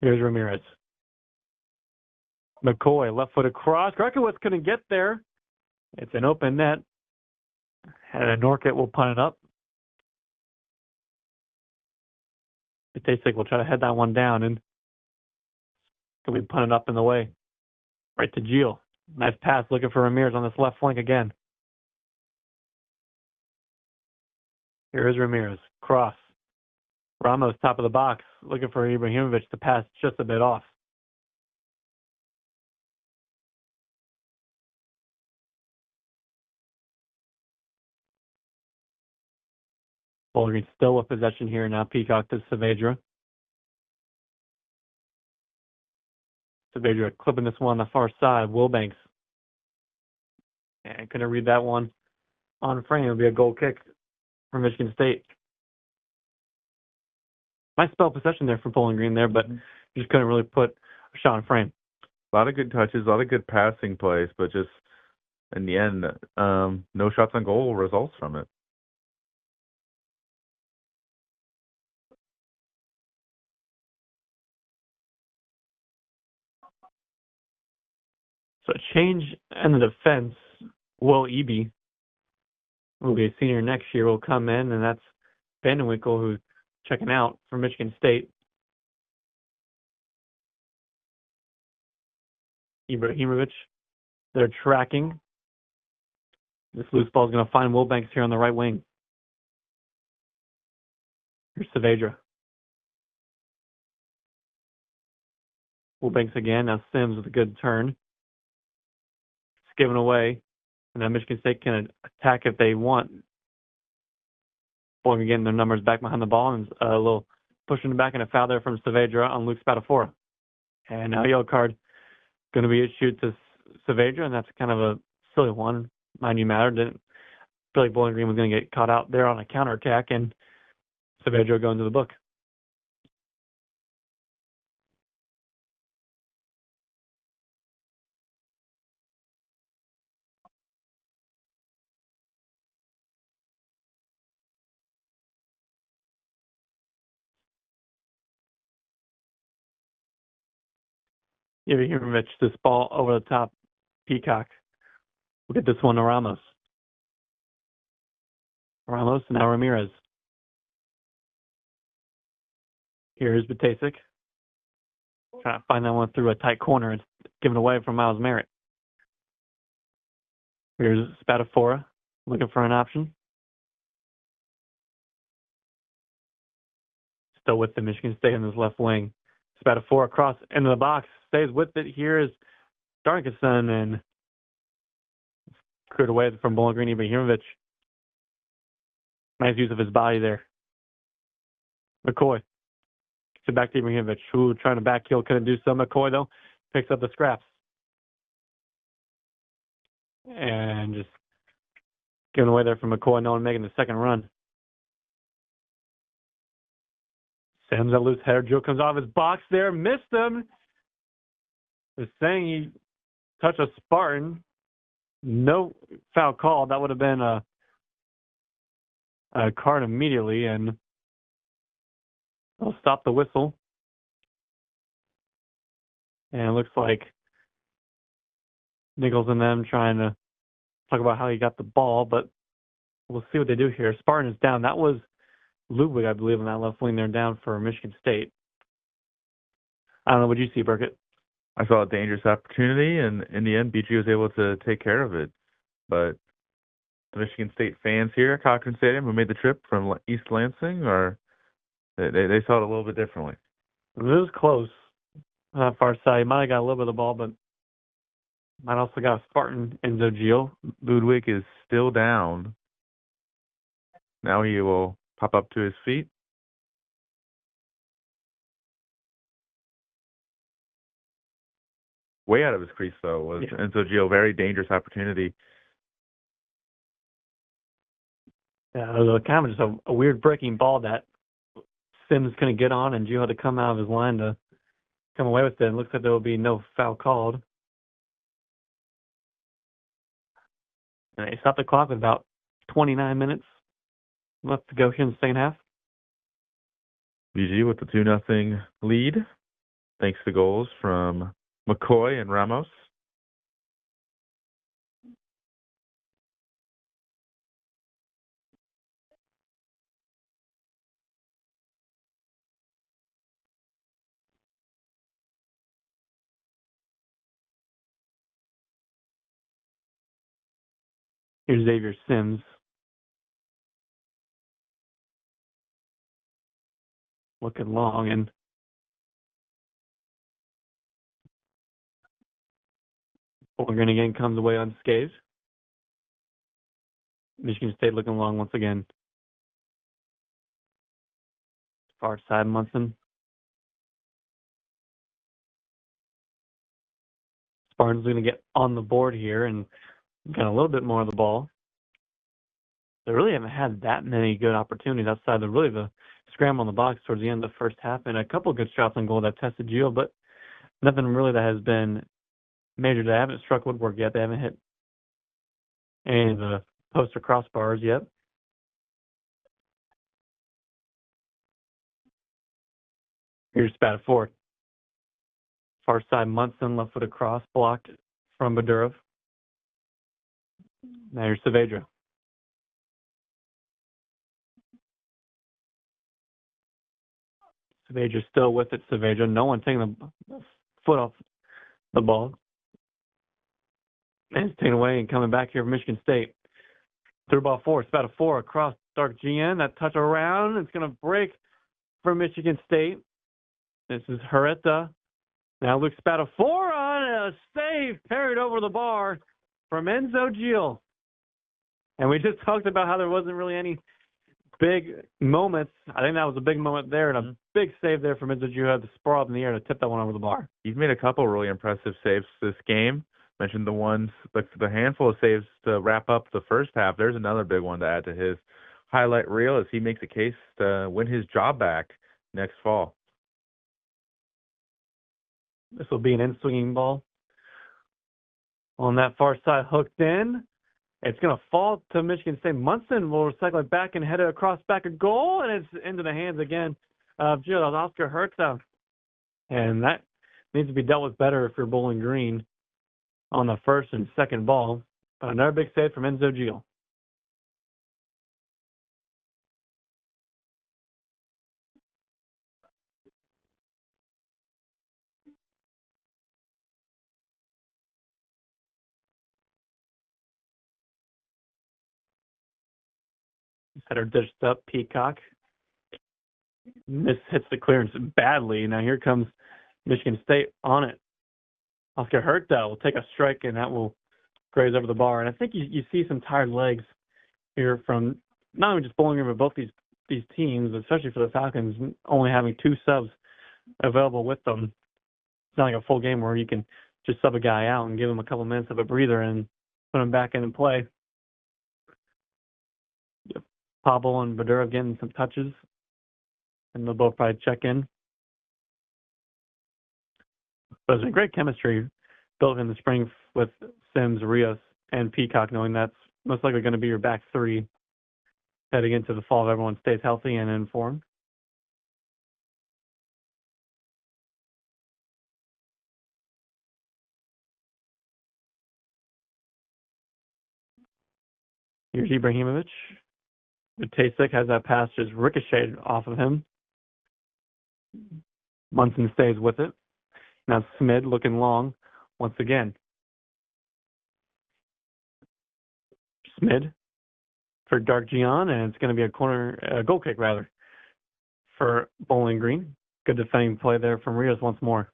Speaker 1: Here's Ramirez. McCoy, left foot across. Grekowitz couldn't get there. It's an open net. And Norkett will punt it up. Batasic will try to head that one down, and it'll be punted up in the way. Right to Gil. Nice pass looking for Ramirez on this left flank again. Here is Ramirez. Cross. Ramos, top of the box, looking for Ibrahimovic to pass just a bit off. Bowling Green still with possession here now. Peacock to Saavedra. Saavedra clipping this one on the far side. Wilbanks. And couldn't read that one on frame. It'll be a goal kick for Michigan State. Nice spell possession there for Bowling Green there, but just couldn't really put a shot in frame.
Speaker 2: A lot of good touches, a lot of good passing plays, but just in the end, no shots on goal results from it.
Speaker 1: So a change in the defense. Will Eby, who will be a senior next year, will come in, and that's Van de Winkel, who's checking out for Michigan State. Ibrahimovic, they're tracking. This loose ball is going to find Wilbanks here on the right wing. Here's Saavedra. Wilbanks again. Now Sims with a good turn. It's given away. And now Michigan State can attack if they want. Bowling again, their numbers back behind the ball, and a little pushing it back, and a foul there from Saavedra on Luke Spadafora. And now yellow card going to be issued to Saavedra, and that's kind of a silly one. Mind you matter, didn't feel like Bowling Green was going to get caught out there on a counterattack, and Saavedra going to the book. Ibrahimovic, this ball over the top. Peacock. We'll get this one to Ramos. Ramos, and now Ramirez. Here's Batasic. Trying to find that one through a tight corner. It's given away from Miles Merritt. Here's Spadafora, looking for an option. Still with the Michigan State in this left wing. Spadafora across into the box. Stays with it. Here is Darkison, and cleared away from Bowling Green. Ibrahimovic. Nice use of his body there. McCoy. Gets it back to Ibrahimovic, who trying to backheel, couldn't do so. McCoy, though, picks up the scraps. And just given away there from McCoy. No one making the second run. Sims, a loose header. Joe comes off his box there, missed him. Is saying he touched a Spartan. No foul call. That would have been a card immediately, and they'll stop the whistle. And it looks like Nichols and them trying to talk about how he got the ball, but we'll see what they do here. Spartan is down. That was Ludwig, I believe, on that left wing there down for Michigan State. I don't know. What did you see, Burkett?
Speaker 2: I saw a dangerous opportunity, and in the end, BG was able to take care of it. But the Michigan State fans here at Cochran Stadium who made the trip from East Lansing, or they saw it a little bit differently.
Speaker 1: It was close on that far side. Might have got a little bit of the ball, but might also got a Spartan in Zogio.
Speaker 2: Ludwig is still down. Now he will pop up to his feet. Way out of his crease, though, was Enzo Gio. Very dangerous opportunity.
Speaker 1: Yeah, it was kind of just a weird breaking ball that Sims couldn't get on, and Gio had to come out of his line to come away with it. It looks like there will be no foul called. And they stopped the clock with about 29 minutes left to go here in the second half.
Speaker 2: BG with the 2-0 lead, thanks to goals from McCoy and Ramos.
Speaker 1: Here's Xavier Sims. Looking long, and Fullerton again comes away unscathed. Michigan State looking long once again. Far side, Munson. Spartan's going to get on the board here and got a little bit more of the ball. They really haven't had that many good opportunities outside of really the scramble in the box towards the end of the first half, and a couple of good shots on goal that tested Gio, but nothing really that has been major. They haven't struck woodwork yet. They haven't hit any of the post or crossbars yet. Here's Spat forward. Far side, Munson, left foot across, blocked from Badurov. Now here's Saavedra. Saavedra still with it. Saavedra, no one taking the foot off the ball. And it's taken away and coming back here from Michigan State. Through ball four, Spat four across Dark GN. That touch around. It's going to break for Michigan State. This is Hereta. Now Luke Spatafor on a save, parried over the bar from Enzo Gil. And we just talked about how there wasn't really any big moments. I think that was a big moment there, and a big save there from Enzo Gil. Had the sprawl up in the air to tip that one over the bar.
Speaker 2: He's made a couple really impressive saves this game. Mentioned the handful of saves to wrap up the first half. There's another big one to add to his highlight reel as he makes a case to win his job back next fall.
Speaker 1: This will be an in-swinging ball. On that far side, hooked in. It's going to fall to Michigan State. Munson will recycle it back and head it across back of goal, and it's into the hands again of Oscar Hertha. And that needs to be dealt with better if you're Bowling Green on the first and second ball. But another big save from Enzo Gil. Header dished up, Peacock. Hits the clearance badly. Now here comes Michigan State on it. Oscar Hertha will take a strike, and that will graze over the bar. And I think you see some tired legs here from not only just Bowling Green, but both these teams, especially for the Falcons, only having two subs available with them. It's not like a full game where you can just sub a guy out and give him a couple minutes of a breather and put him back in play. Pablo and Badurov getting some touches and they'll both probably check in. But it's been great chemistry built in the spring with Sims, Rios, and Peacock, knowing that's most likely going to be your back three heading into the fall if everyone stays healthy and informed. Here's Ibrahimovic. Tasek has that pass just ricocheted off of him. Munson stays with it. Now Smid looking long once again. Smid for Dark Gian, and it's going to be a goal kick rather, for Bowling Green. Good defending play there from Rios once more.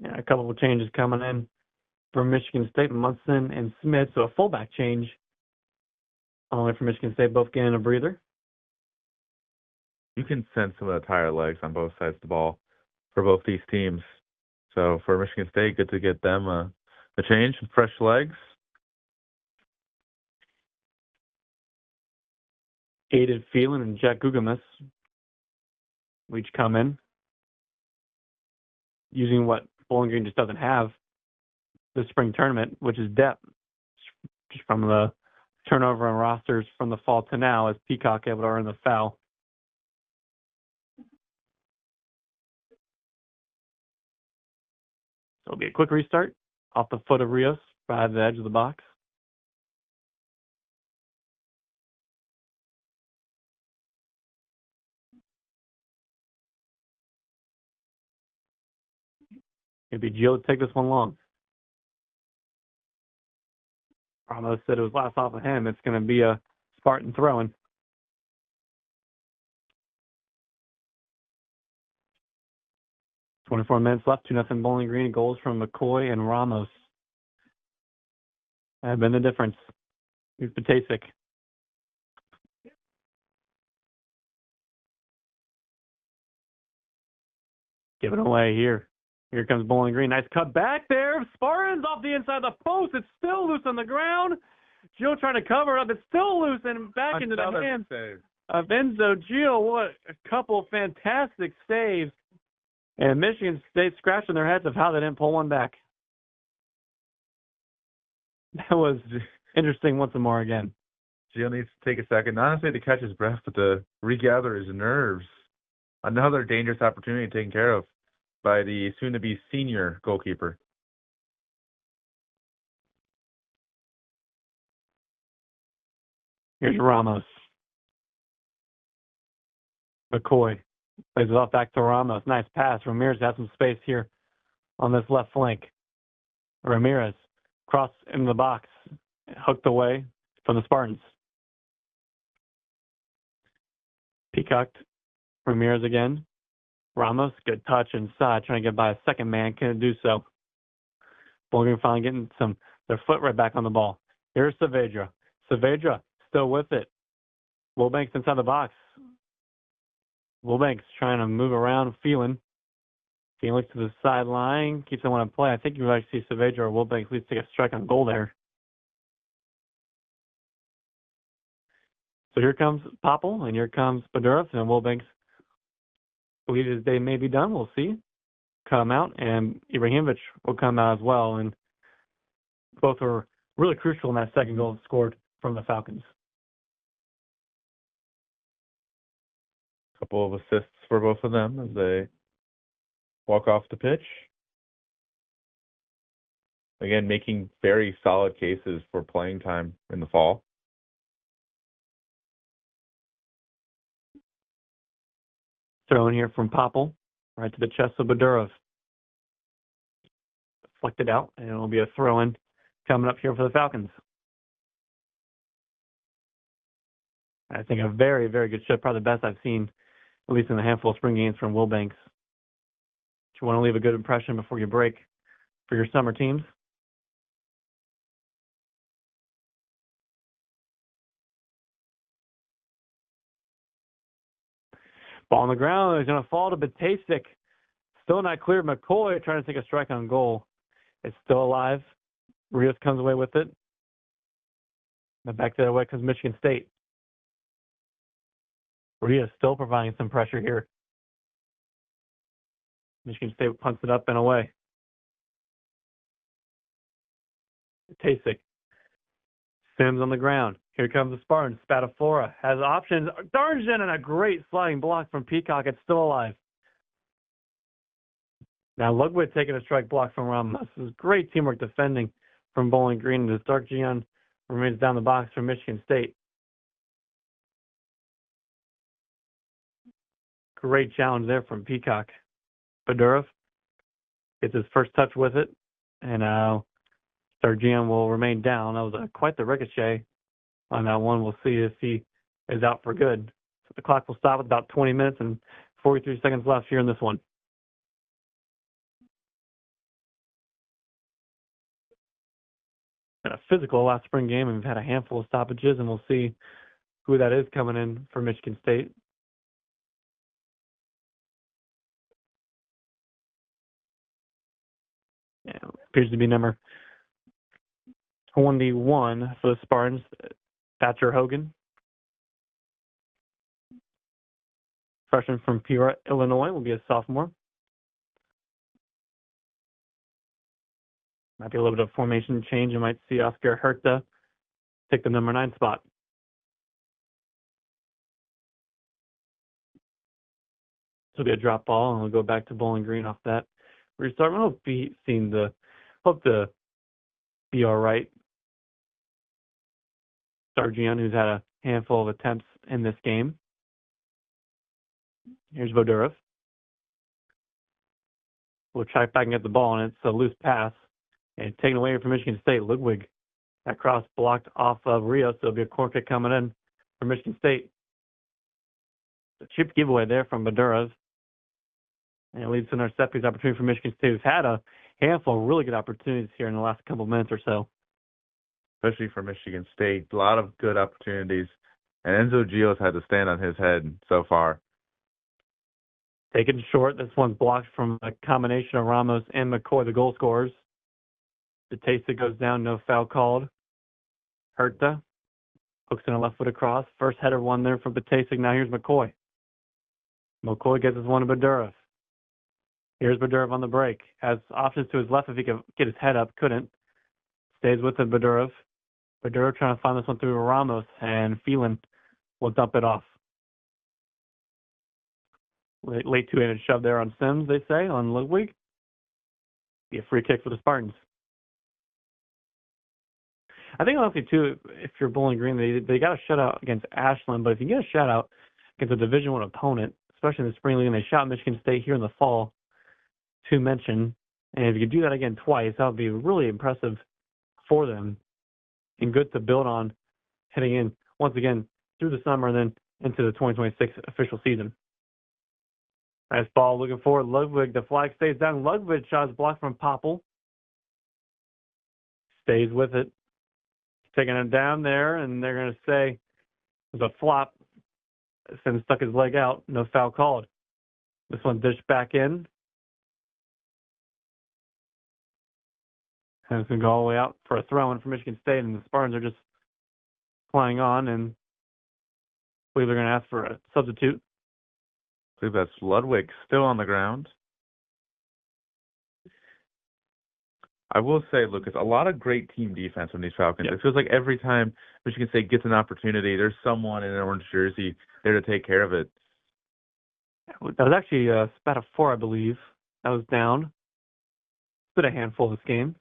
Speaker 1: Yeah, a couple of changes coming in for Michigan State, Munson and Smith, so a fullback change only for Michigan State, both getting a breather.
Speaker 2: You can sense some of the tired legs on both sides of the ball for both these teams. So for Michigan State, good to get them a change, fresh legs.
Speaker 1: Aided Phelan and Jack Gugamus each come in, using what Bowling Green just doesn't have this spring tournament, which is depth, just from the turnover on rosters from the fall to now, as Peacock able to earn the foul. So it'll be a quick restart off the foot of Rios by the edge of the box. It'd be Gio to take this one long. Ramos said it was last off of him. It's going to be a Spartan throwing. .24 minutes left, 2-0 Bowling Green. Goals from McCoy and Ramos have been the difference. Here's Patasic. Giving away here. Here comes Bowling Green. Nice cut back there. Spartans off the inside of the post. It's still loose on the ground. Gio trying to cover up. It's still loose and back into the hands of Enzo Gio. What a couple fantastic saves. And Michigan State scratching their heads of how they didn't pull one back. That was interesting once more again.
Speaker 2: Gio needs to take a second, not only to catch his breath, but to regather his nerves. Another dangerous opportunity taken care of by the soon-to-be senior goalkeeper.
Speaker 1: Here's Ramos. McCoy plays it off back to Ramos. Nice pass. Ramirez has some space here on this left flank. Ramirez cross into the box, hooked away from the Spartans. Peacock, Ramirez again. Ramos, good touch inside, trying to get by a second man, couldn't do so. Bowling Green finally getting their foot right back on the ball. Here's Saavedra. Saavedra still with it. Wilbanks inside the box. Wilbanks trying to move around, Phelan. Phelan looks to the sideline, keeps it on play. I think you might see Saavedra or Wilbanks at least take a strike on goal there. So here comes Popple, and here comes Badurov, and Wilbanks, believe his day may be done. We'll see. Come out, and Ibrahimovic will come out as well. And both were really crucial in that second goal scored from the Falcons.
Speaker 2: Couple of assists for both of them as they walk off the pitch. Again, making very solid cases for playing time in the fall.
Speaker 1: Throw in here from Popple, right to the chest of Badurov. Deflected out, and it will be a throw-in coming up here for the Falcons. I think a very, very good shot, probably the best I've seen, at least in a handful of spring games from Wilbanks. You want to leave a good impression before you break for your summer teams. Ball on the ground is going to fall to Batasic. Still not clear. McCoy trying to take a strike on goal. It's still alive. Rios comes away with it. Now back the other way comes Michigan State. Rios still providing some pressure here. Michigan State punts it up and away. Tasik. Sims on the ground. Here comes the Spartans. Spatafora has options. Darjan and a great sliding block from Peacock. It's still alive. Now Ludwig taking a strike block from Ramos. This is great teamwork defending from Bowling Green. As Darjan remains down the box for Michigan State. Great challenge there from Peacock. Badurov gets his first touch with it. And now Darjan will remain down. That was quite the ricochet on that one. We'll see if he is out for good. So the clock will stop with about 20 minutes and 43 seconds left here in this one. A physical last spring game, and we've had a handful of stoppages, and we'll see who that is coming in for Michigan State. Yeah, appears to be number 21 for the Spartans, Thatcher Hogan. Freshman from Peoria, Illinois, will be a sophomore. Might be a little bit of formation change. You might see Oscar Herta take the number 9 spot. So it'll be a drop ball, and we'll go back to Bowling Green off that restart. I hope to be all right. Darjan, who's had a handful of attempts in this game. Here's Vodurov. We'll try back and get the ball, and it's a loose pass. And taken away from Michigan State. Ludwig, that cross blocked off of Rios. So it'll be a corner kick coming in for Michigan State. A chip giveaway there from Badurov. And it leads to another set piece opportunity for Michigan State, who's had a handful of really good opportunities here in the last couple of minutes or so.
Speaker 2: Especially for Michigan State. A lot of good opportunities. And Enzo Gios had to stand on his head so far.
Speaker 1: Taken short. This one's blocked from a combination of Ramos and McCoy, the goal scorers. The Tasta goes down, no foul called. Herta hooks in a left foot across. First header one there from Batasic. Now here's McCoy. McCoy gets his one to Badurov. Here's Badurov on the break. Has options to his left if he could get his head up. Couldn't. Stays with it, Badurov. Badurov trying to find this one through Ramos, and Phelan will dump it off. Late two-handed shove there on Sims, they say, on Ludwig. Be a free kick for the Spartans. I think honestly too, if you're Bowling Green, they got a shutout against Ashland, but if you get a shutout against a Division I opponent, especially in the spring league, and they shot Michigan State here in the fall, to mention, and if you could do that again twice, that would be really impressive for them and good to build on heading in once again through the summer and then into the 2026 official season. Nice ball looking forward. Ludwig, the flag stays down. Ludwig shot is blocked from Popple. Stays with it. Taking it down there, and they're going to say it was a flop. Sims stuck his leg out. No foul called. This one dished back in. And it's going to go all the way out for a throw-in for Michigan State, and the Spartans are just flying on, and I believe they're going to ask for a substitute.
Speaker 2: I believe that's Ludwig still on the ground. I will say, Lucas, a lot of great team defense from these Falcons. Yep. It feels like every time Michigan State gets an opportunity, there's someone in an orange jersey there to take care of it.
Speaker 1: That was actually Spatafora, I believe. That was down. It's been a handful this game.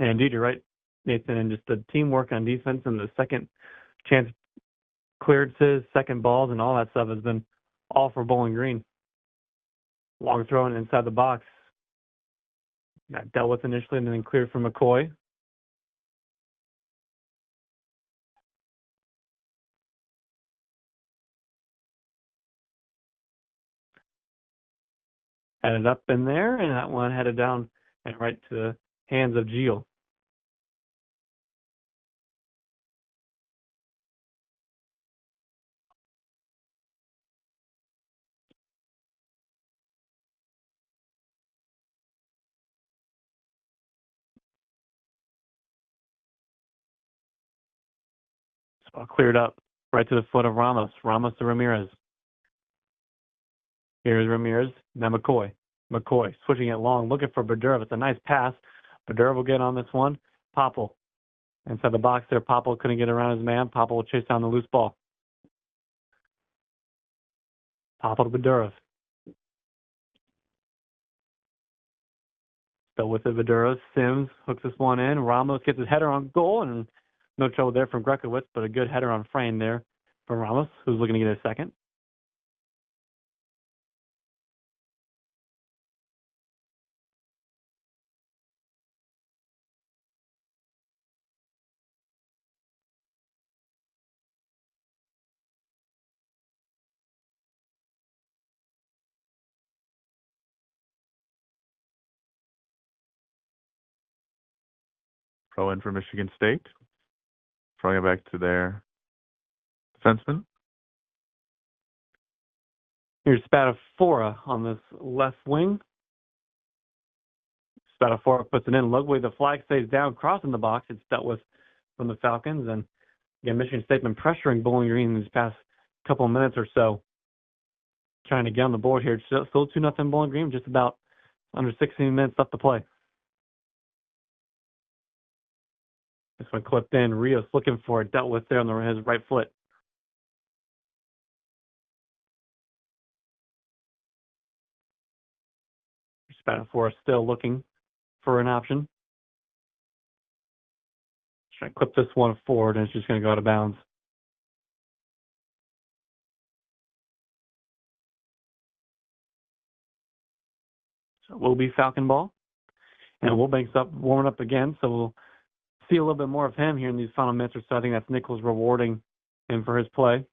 Speaker 1: And indeed, you're right, Nathan, and just the teamwork on defense and the second chance clearances, second balls, and all that stuff has been all for Bowling Green. Long throwing inside the box. Got dealt with initially and then cleared for McCoy. Headed up in there, and that one headed down and right to the hands of Gio. All cleared up. Right to the foot of Ramos. Ramos to Ramirez. Here's Ramirez. Now McCoy. McCoy switching it long, looking for Badurov. It's a nice pass. Badurov will get on this one. Popple. Inside the box there. Popple couldn't get around his man. Popple will chase down the loose ball. Popple to Badurov. Still with it, Badurov. Sims hooks this one in. Ramos gets his header on goal, and no trouble there from Grekowitz, but a good header on frame there from Ramos, who's looking to get a second.
Speaker 2: Throw in for Michigan State. Throwing it back to their defenseman.
Speaker 1: Here's Spadafora on this left wing. Spadafora puts it in. Luckily, the flag stays down, crossing the box. It's dealt with from the Falcons. And again, Michigan State been pressuring Bowling Green these past couple of minutes or so, trying to get on the board here. Still 2-0 Bowling Green, just about under 16 minutes left to play. This one clipped in. Rios looking for it, dealt with there on his right foot. Spadafora still looking for an option. Trying to clip this one forward, and it's just going to go out of bounds. So it will be Falcon ball. And Wilbank's up, warming up again, so we'll see a little bit more of him here in these final minutes or so. I think that's Nichols rewarding him for his play.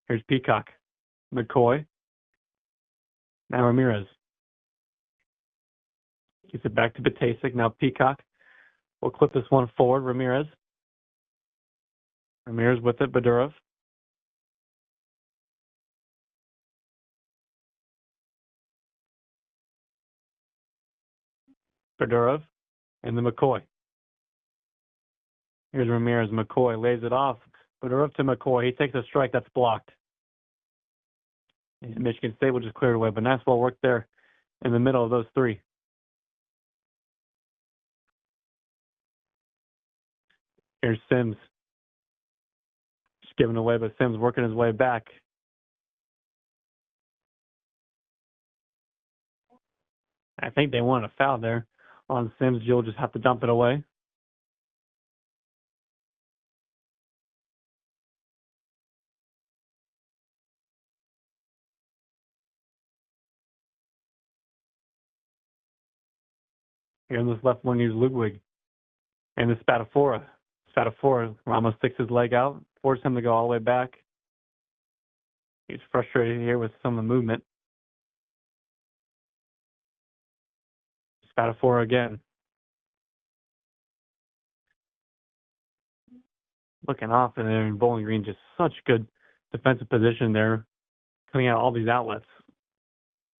Speaker 1: Here's Peacock. McCoy. Now Ramirez. Gets it back to Batasic. Now Peacock. We'll clip this one forward. Ramirez. Ramirez with it. Badurov. Badurov. And then McCoy. Here's Ramirez. McCoy lays it off. Badurov to McCoy. He takes a strike that's blocked. And Michigan State will just clear it away. But nice ball work there in the middle of those three. Here's Sims. Just giving away, but Sims working his way back. I think they wanted a foul there on Sims. You'll just have to dump it away. Here in this left one, use Ludwig. And the Spadafora. Spadafora, Ramos sticks his leg out, forces him to go all the way back. He's frustrated here with some of the movement. Spadafora again. Looking off, and then Bowling Green, just such good defensive position there, coming out all these outlets.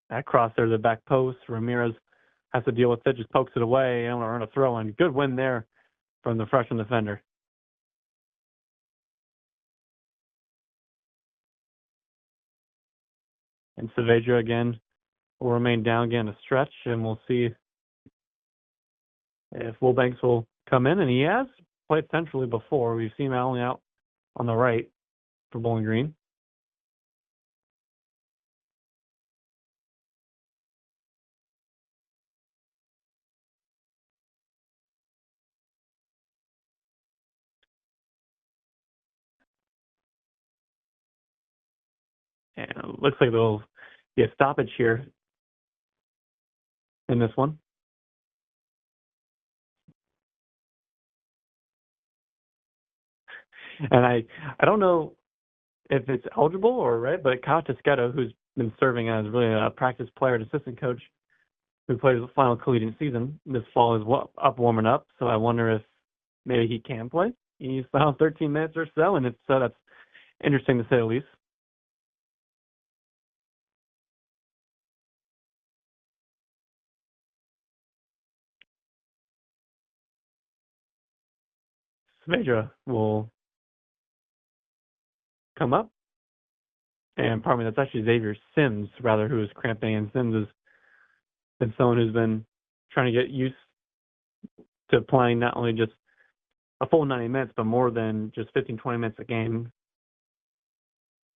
Speaker 1: That cross there to the back post. Ramirez has to deal with it, just pokes it away, and earn a throw in. Good win there from the freshman defender. And Saavedra again will remain down again to stretch, and we'll see if Wilbanks will come in, and he has played centrally before. We've seen him only out on the right for Bowling Green. And it looks like there'll be a stoppage here in this one. And I don't know if it's eligible or right, but Kyle Toschetto, who's been serving as really a practice player and assistant coach who plays the final collegiate season this fall, is warming up. So I wonder if maybe he can play. He's found 13 minutes or so, and that's interesting to say the least. Svedra will come up. And pardon me, that's actually Xavier Sims, rather, who is cramping. And Sims has been someone who's been trying to get used to playing not only just a full 90 minutes, but more than just 15, 20 minutes a game.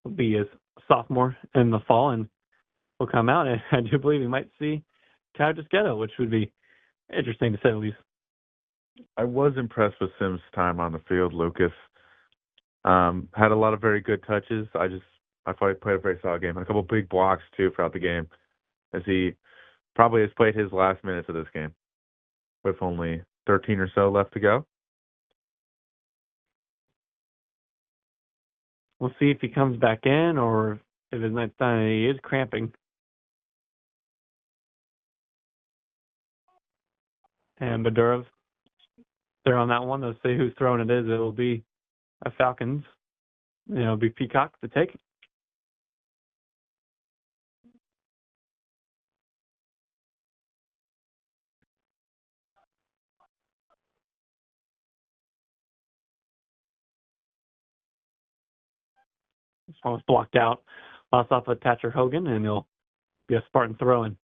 Speaker 1: Will be a sophomore in the fall, and will come out. And I do believe we might see Kyle Dischetto, which would be interesting to say the least.
Speaker 2: I was impressed with Sims' time on the field, Lucas. Had a lot of very good touches. I thought he played a very solid game. And a couple of big blocks, too, throughout the game, as he probably has played his last minutes of this game with only 13 or so left to go.
Speaker 1: We'll see if he comes back in or if his night's done. He is cramping. And Badurov, they're on that one. They'll see whose throwing it is. It'll be a Falcons. It'll be Peacock to take. This one was blocked out. Lost off of Thatcher Hogan, and it'll be a Spartan throw-in.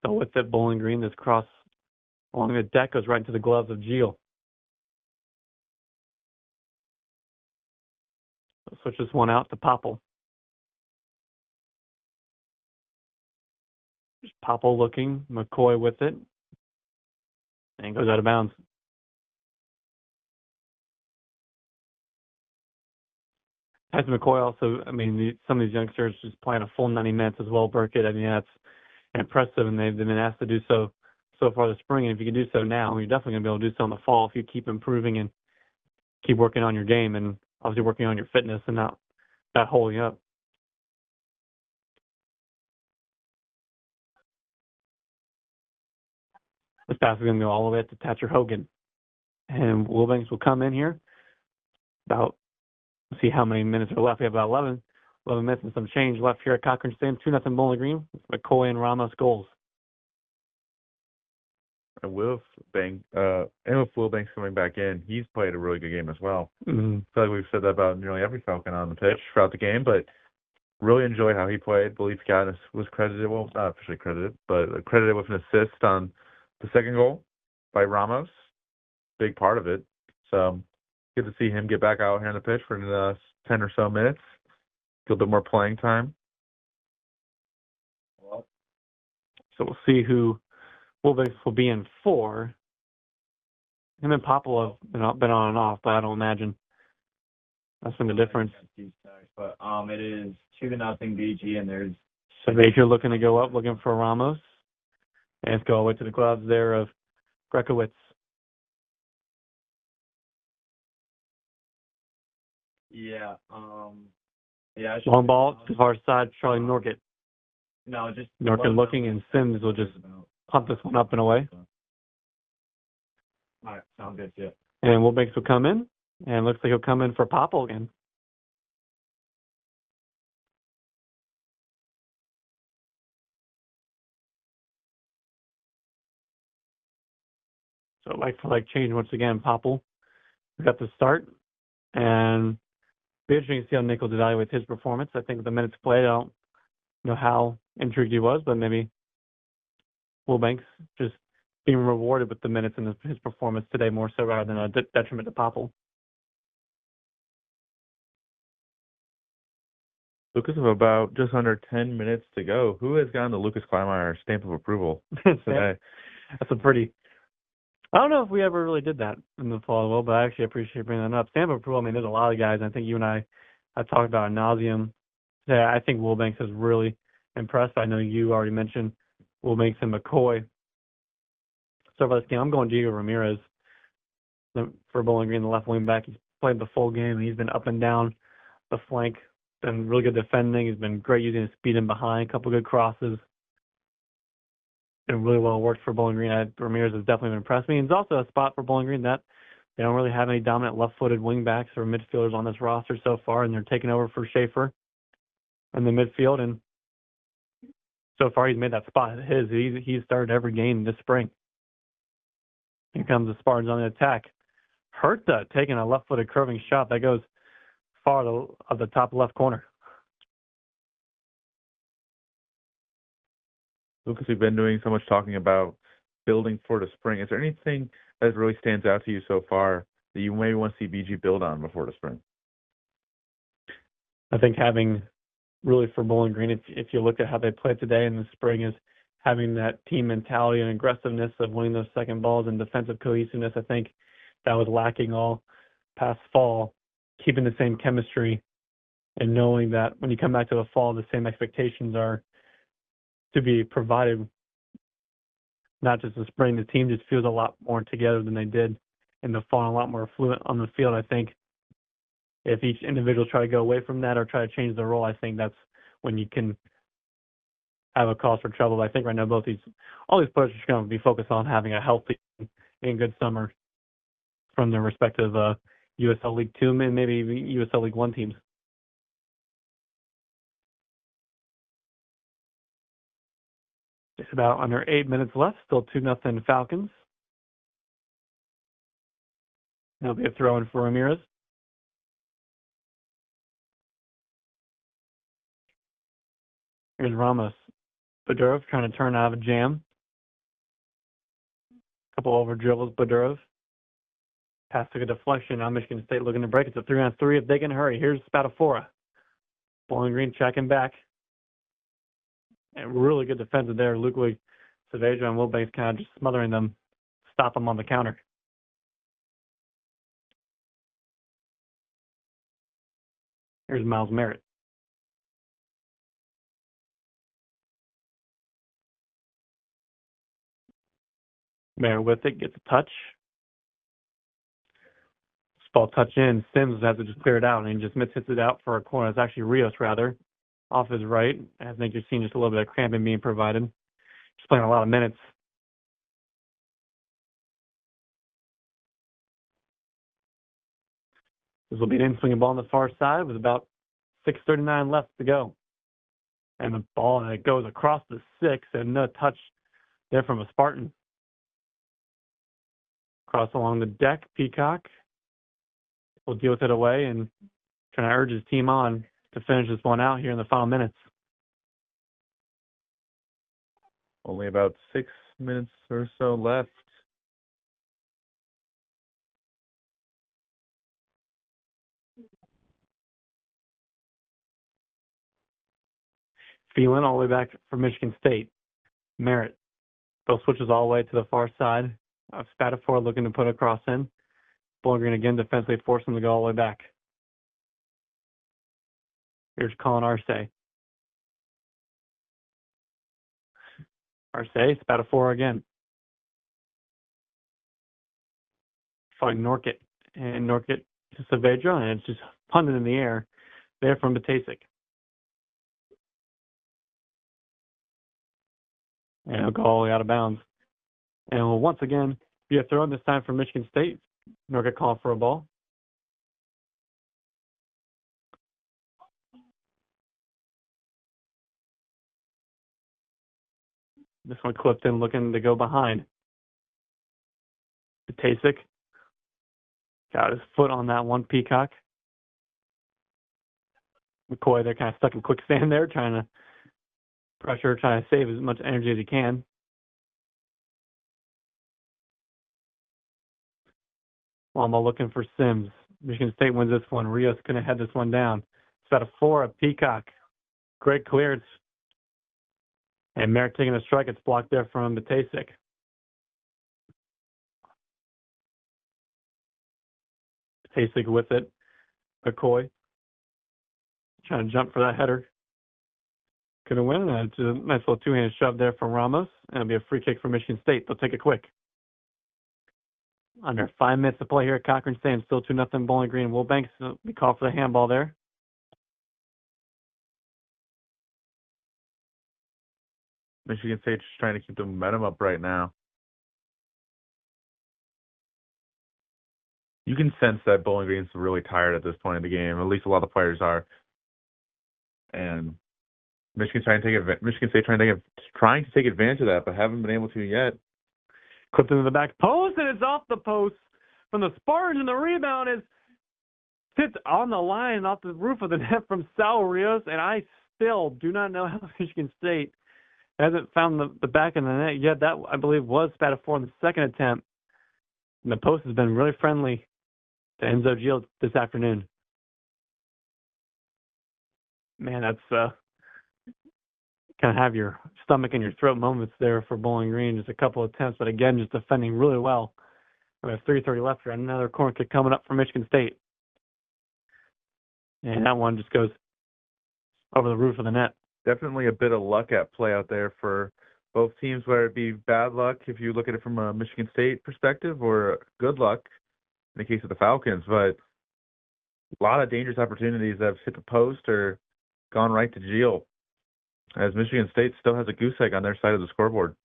Speaker 1: So with it, Bowling Green, this cross along the deck goes right into the gloves of Gio. So switch this one out to Popple. Just Popple looking, McCoy with it, and goes out of bounds. Tyson McCoy also, some of these youngsters just playing a full 90 minutes as well, Burkett. That's impressive, and they've been asked to do so far this spring. And if you can do so now, you're definitely going to be able to do so in the fall if you keep improving and keep working on your game and obviously working on your fitness and not holding up. This pass is going to go all the way up to Thatcher Hogan. And Wilbanks will come in here. See how many minutes are left. We have about 11 minutes and some change left here at Cochran Stadium. 2-0 Bowling Green. McCoy and Ramos goals.
Speaker 2: And with Wilbanks coming back in, he's played a really good game as well.
Speaker 1: Mm-hmm.
Speaker 2: I feel like we've said that about nearly every Falcon on the pitch throughout the game, but really enjoyed how he played. I believe he was credited, well, not officially credited, but credited with an assist on the second goal by Ramos. Big part of it. So good to see him get back out here on the pitch for 10 or so minutes. A little bit more playing time.
Speaker 1: So we'll see who Wilbanks will be in for. Him and Popple have been on and off, but I don't imagine that's been the difference.
Speaker 4: But it is 2-0 BG, and there's
Speaker 1: Savasia looking to go up, looking for Ramos. And it's go all the way to the gloves there of Grekowitz.
Speaker 4: Yeah.
Speaker 1: Long ball to far side, Charlie Norgett.
Speaker 4: No, just
Speaker 1: Norgett looking, and Sims will just pump this one up and away.
Speaker 4: All right, sounds good, yeah.
Speaker 1: And Wilbanks will come in, and looks like he'll come in for Popple again. So like change once again, Popple. We got the start, and be interesting to see how Nichols evaluates his performance. I think with the minutes played, I don't know how intrigued he was, but maybe Wilbanks just being rewarded with the minutes in his performance today more so rather than a detriment to Popple.
Speaker 2: Lucas, of about just under 10 minutes to go. Who has gotten the Lucas Kleinmeyer stamp of approval today?
Speaker 1: That's a pretty... I don't know if we ever really did that in the fall, well, but I actually appreciate bringing that up. Stamp of approval, there's a lot of guys. I think you and I talked about ad nauseum. Yeah, I think Wilbanks has really impressed. I know you already mentioned Wilbanks and McCoy. So for this game, I'm going Diego Ramirez for Bowling Green, the left wing back. He's played the full game. He's been up and down the flank, been really good defending. He's been great using his speed in behind, a couple good crosses. Been really well worked for Bowling Green. Ramirez has definitely been impressed me. And it's also a spot for Bowling Green that they don't really have any dominant left-footed wingbacks or midfielders on this roster so far, and they're taking over for Schaefer in the midfield. And So far, he's made that spot his. He's started every game this spring. Here comes the Spartans on the attack. Hertha taking a left-footed curving shot that goes far of the top left corner.
Speaker 2: Lucas, we've been doing so much talking about building for the spring. Is there anything that really stands out to you so far that you maybe want to see BG build on before the spring?
Speaker 1: I think having, really for Bowling Green, if you look at how they played today in the spring, is having that team mentality and aggressiveness of winning those second balls and defensive cohesiveness. I think that was lacking all past fall, keeping the same chemistry and knowing that when you come back to the fall, the same expectations are to be provided, not just the spring. The team just feels a lot more together than they did in the fall, and a lot more fluent on the field. I think if each individual try to go away from that or try to change their role, I think that's when you can have a cause for trouble. But I think right now all these players are going to be focused on having a healthy and good summer from their respective USL League 2 and maybe even USL League 1 teams. Just about under 8 minutes left. Still 2-0 Falcons. There'll be a throw in for Ramirez. Here's Ramos. Badurov trying to turn out of a jam. Couple over dribbles, Badurov. Pass took a deflection. Now Michigan State looking to break. It's a 3-on-3 if they can hurry. Here's Spadafora. Bowling Green checking back. And really good defensive there. Ludwig, Saavedra, and Wilbanks kind of just smothering them. Stop them on the counter. Here's Miles Merritt. Merritt with it, gets a touch. Ball touch in. Sims has to just clear it out, and he just hits it out for a corner. It's actually Rios, rather, off his right. I think you're seeing just a little bit of cramping being provided. Just playing a lot of minutes. This will be an in-swinging ball on the far side with about 6:39 left to go. And the ball that goes across the 6, and no touch there from a Spartan. Cross along the deck, Peacock will deal with it away and trying to urge his team on to finish this one out here in the final minutes.
Speaker 2: Only about 6 minutes or so left.
Speaker 1: Phelan all the way back from Michigan State. Merritt. Both switches all the way to the far side. Spatafor looking to put a cross in. Bowling Green again defensively forcing them to go all the way back. Here's Colin Arce. Arce, Spatafor again. Find Norkett. And Norkett to Saavedra, and it's just punted in the air there from Batasic. And he'll go all the way out of bounds. And will once again be a throw in this time for Michigan State. Norkett called for a ball. This one clipped in, looking to go behind. Batasic got his foot on that one, Peacock. McCoy, they're kind of stuck in quicksand there, trying to pressure, trying to save as much energy as he can. Wamba looking for Sims. Michigan State wins this one. Rios going to head this one down. It's about a 4 of Peacock. Great clearance. And Merritt taking a strike. It's blocked there from Batasic. Batasic with it. McCoy trying to jump for that header. Couldn't win. It's a nice little two-handed shove there from Ramos. And it'll be a free kick for Michigan State. They'll take it quick. Under 5 minutes to play here at Cochran Stadium. Still 2-0 Bowling Green. Wilbanks will be called for the handball there.
Speaker 2: Michigan State just trying to keep the momentum up right now. You can sense that Bowling Green's really tired at this point in the game. At least a lot of players are. And Michigan State trying to take advantage of that, but haven't been able to yet.
Speaker 1: Clipped into the back post, and it's off the post from the Spartans, and the rebound is tipped on the line off the roof of the net from Sal Rios, and I still do not know how Michigan State hasn't found the back of the net yet. That, I believe, was spatted for in the second attempt. And the post has been really friendly to Enzo Gil this afternoon. Man, that's kind of have your stomach in your throat moments there for Bowling Green. Just a couple of attempts, but again, just defending really well. We have 3:30 left here. Another corner kick coming up for Michigan State. And that one just goes over the roof of the net.
Speaker 2: Definitely a bit of luck at play out there for both teams, whether it be bad luck if you look at it from a Michigan State perspective or good luck in the case of the Falcons. But a lot of dangerous opportunities that have hit the post or gone right to Gil, as Michigan State still has a goose egg on their side of the scoreboard.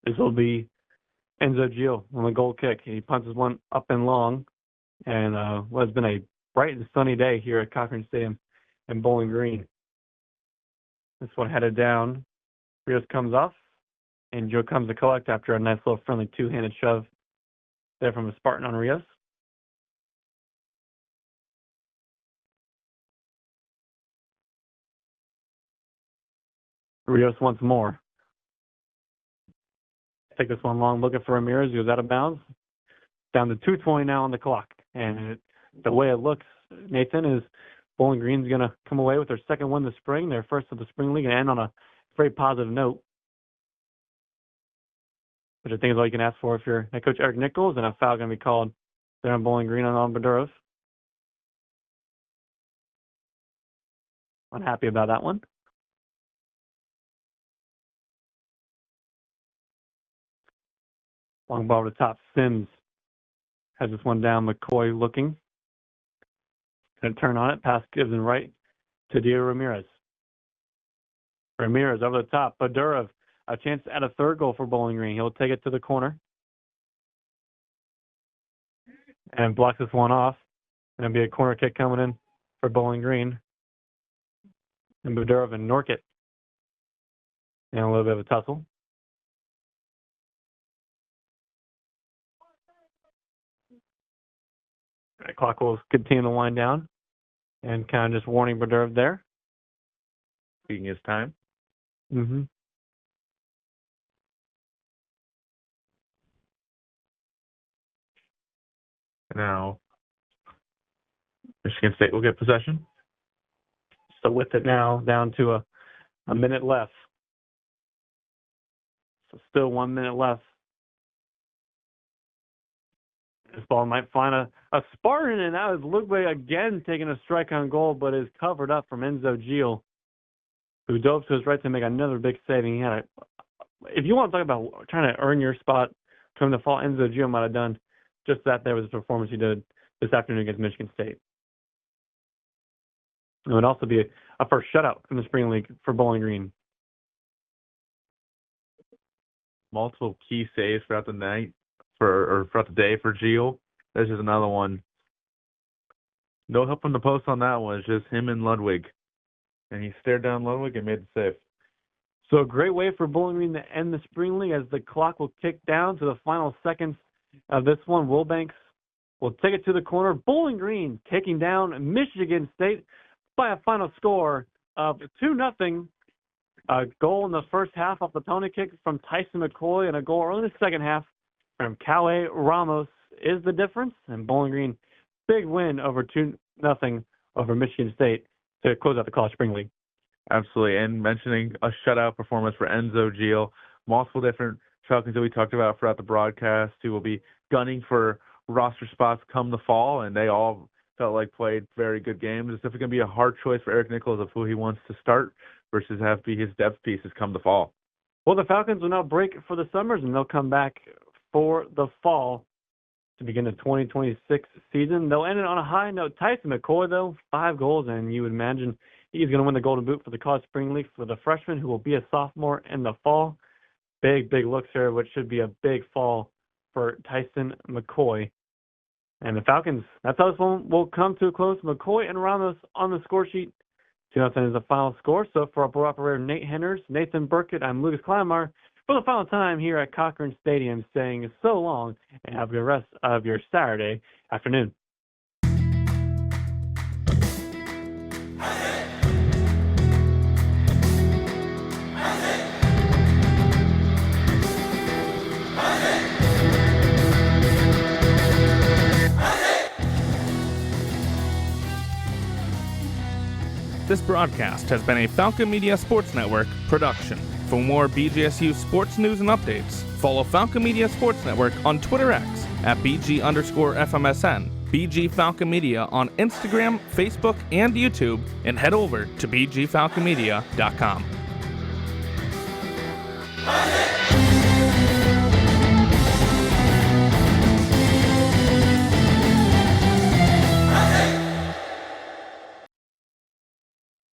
Speaker 1: This will be Enzo Gil on the goal kick. He punches one up and long, and what has been a bright and sunny day here at Cochran Stadium in Bowling Green. This one headed down. Rios comes off, and Joe comes to collect after a nice little friendly two-handed shove there from a Spartan on Rios. Rios once more. Take this one long, looking for Ramirez. He goes out of bounds. Down to 2:20 now on the clock. And the way it looks, Nathan, is Bowling Green's going to come away with their second win this spring, their first of the spring league, and end on a very positive note. Which I think is all you can ask for if you're head coach Eric Nichols, and a foul going to be called there on Bowling Green on Badurov. Unhappy about that one. Long ball to the top. Sims has this one down. McCoy looking. Going to turn on it. Pass gives him right to Dio Ramirez. Ramirez over the top. Badurov, a chance at a third goal for Bowling Green. He'll take it to the corner. And blocks this one off. And it'll be a corner kick coming in for Bowling Green. And Badurov and Norkett. And a little bit of a tussle. The clock will continue to wind down, and kind of just warning Badurov there.
Speaker 2: Taking his time.
Speaker 1: Mm-hmm.
Speaker 2: Now, Michigan State will get possession.
Speaker 1: So with it now down to a minute left. So still 1 minute left. This ball might find a Spartan, and that is Ludwig again taking a strike on goal, but is covered up from Enzo Gil, who dove to his right to make another big save. And he had if you want to talk about trying to earn your spot, trying to fall, Enzo Gil might have done just that. There was the performance he did this afternoon against Michigan State. It would also be a first shutout from the spring league for Bowling Green.
Speaker 2: Multiple key saves throughout the night. Throughout the day for Gil. This is another one. No help from the post on that one. It's just him and Ludwig. And he stared down Ludwig and made the save.
Speaker 1: So a great way for Bowling Green to end the spring league as the clock will kick down to the final seconds of this one. Wilbanks will take it to the corner. Bowling Green taking down Michigan State by a final score of 2-0. A goal in the first half off the penalty kick from Tyson McCoy, and a goal early in the second half from Calais Ramos is the difference. And Bowling Green, big win over 2-0 over Michigan State to close out the College Spring League.
Speaker 2: Absolutely. And mentioning a shutout performance for Enzo Gil, multiple different Falcons that we talked about throughout the broadcast who will be gunning for roster spots come the fall, and they all felt like played very good games. It's definitely going to be a hard choice for Eric Nichols of who he wants to start versus have be his depth pieces come the fall.
Speaker 1: Well, the Falcons will now break for the summers, and they'll come back for the fall to begin the 2026 season. They'll end it on a high note. Tyson McCoy, though, 5 goals, and you would imagine he's going to win the Golden Boot for the College Spring League for the freshman who will be a sophomore in the fall. Big looks here, which should be a big fall for Tyson McCoy. And the Falcons, that's how this one will come to a close. McCoy and Ramos on the score sheet. 2-0 is the final score. So for our board operator Nate Henners, Nathan Burkett, I'm Lucas Kleinmar. For the final time here at Cochran Stadium, saying so long and have a good rest of your Saturday afternoon.
Speaker 9: This broadcast has been a Falcon Media Sports Network production. For more BGSU sports news and updates, follow Falcon Media Sports Network on Twitter X at BG_FMSN, BG Falcon Media on Instagram, Facebook, and YouTube, and head over to BGFalconMedia.com.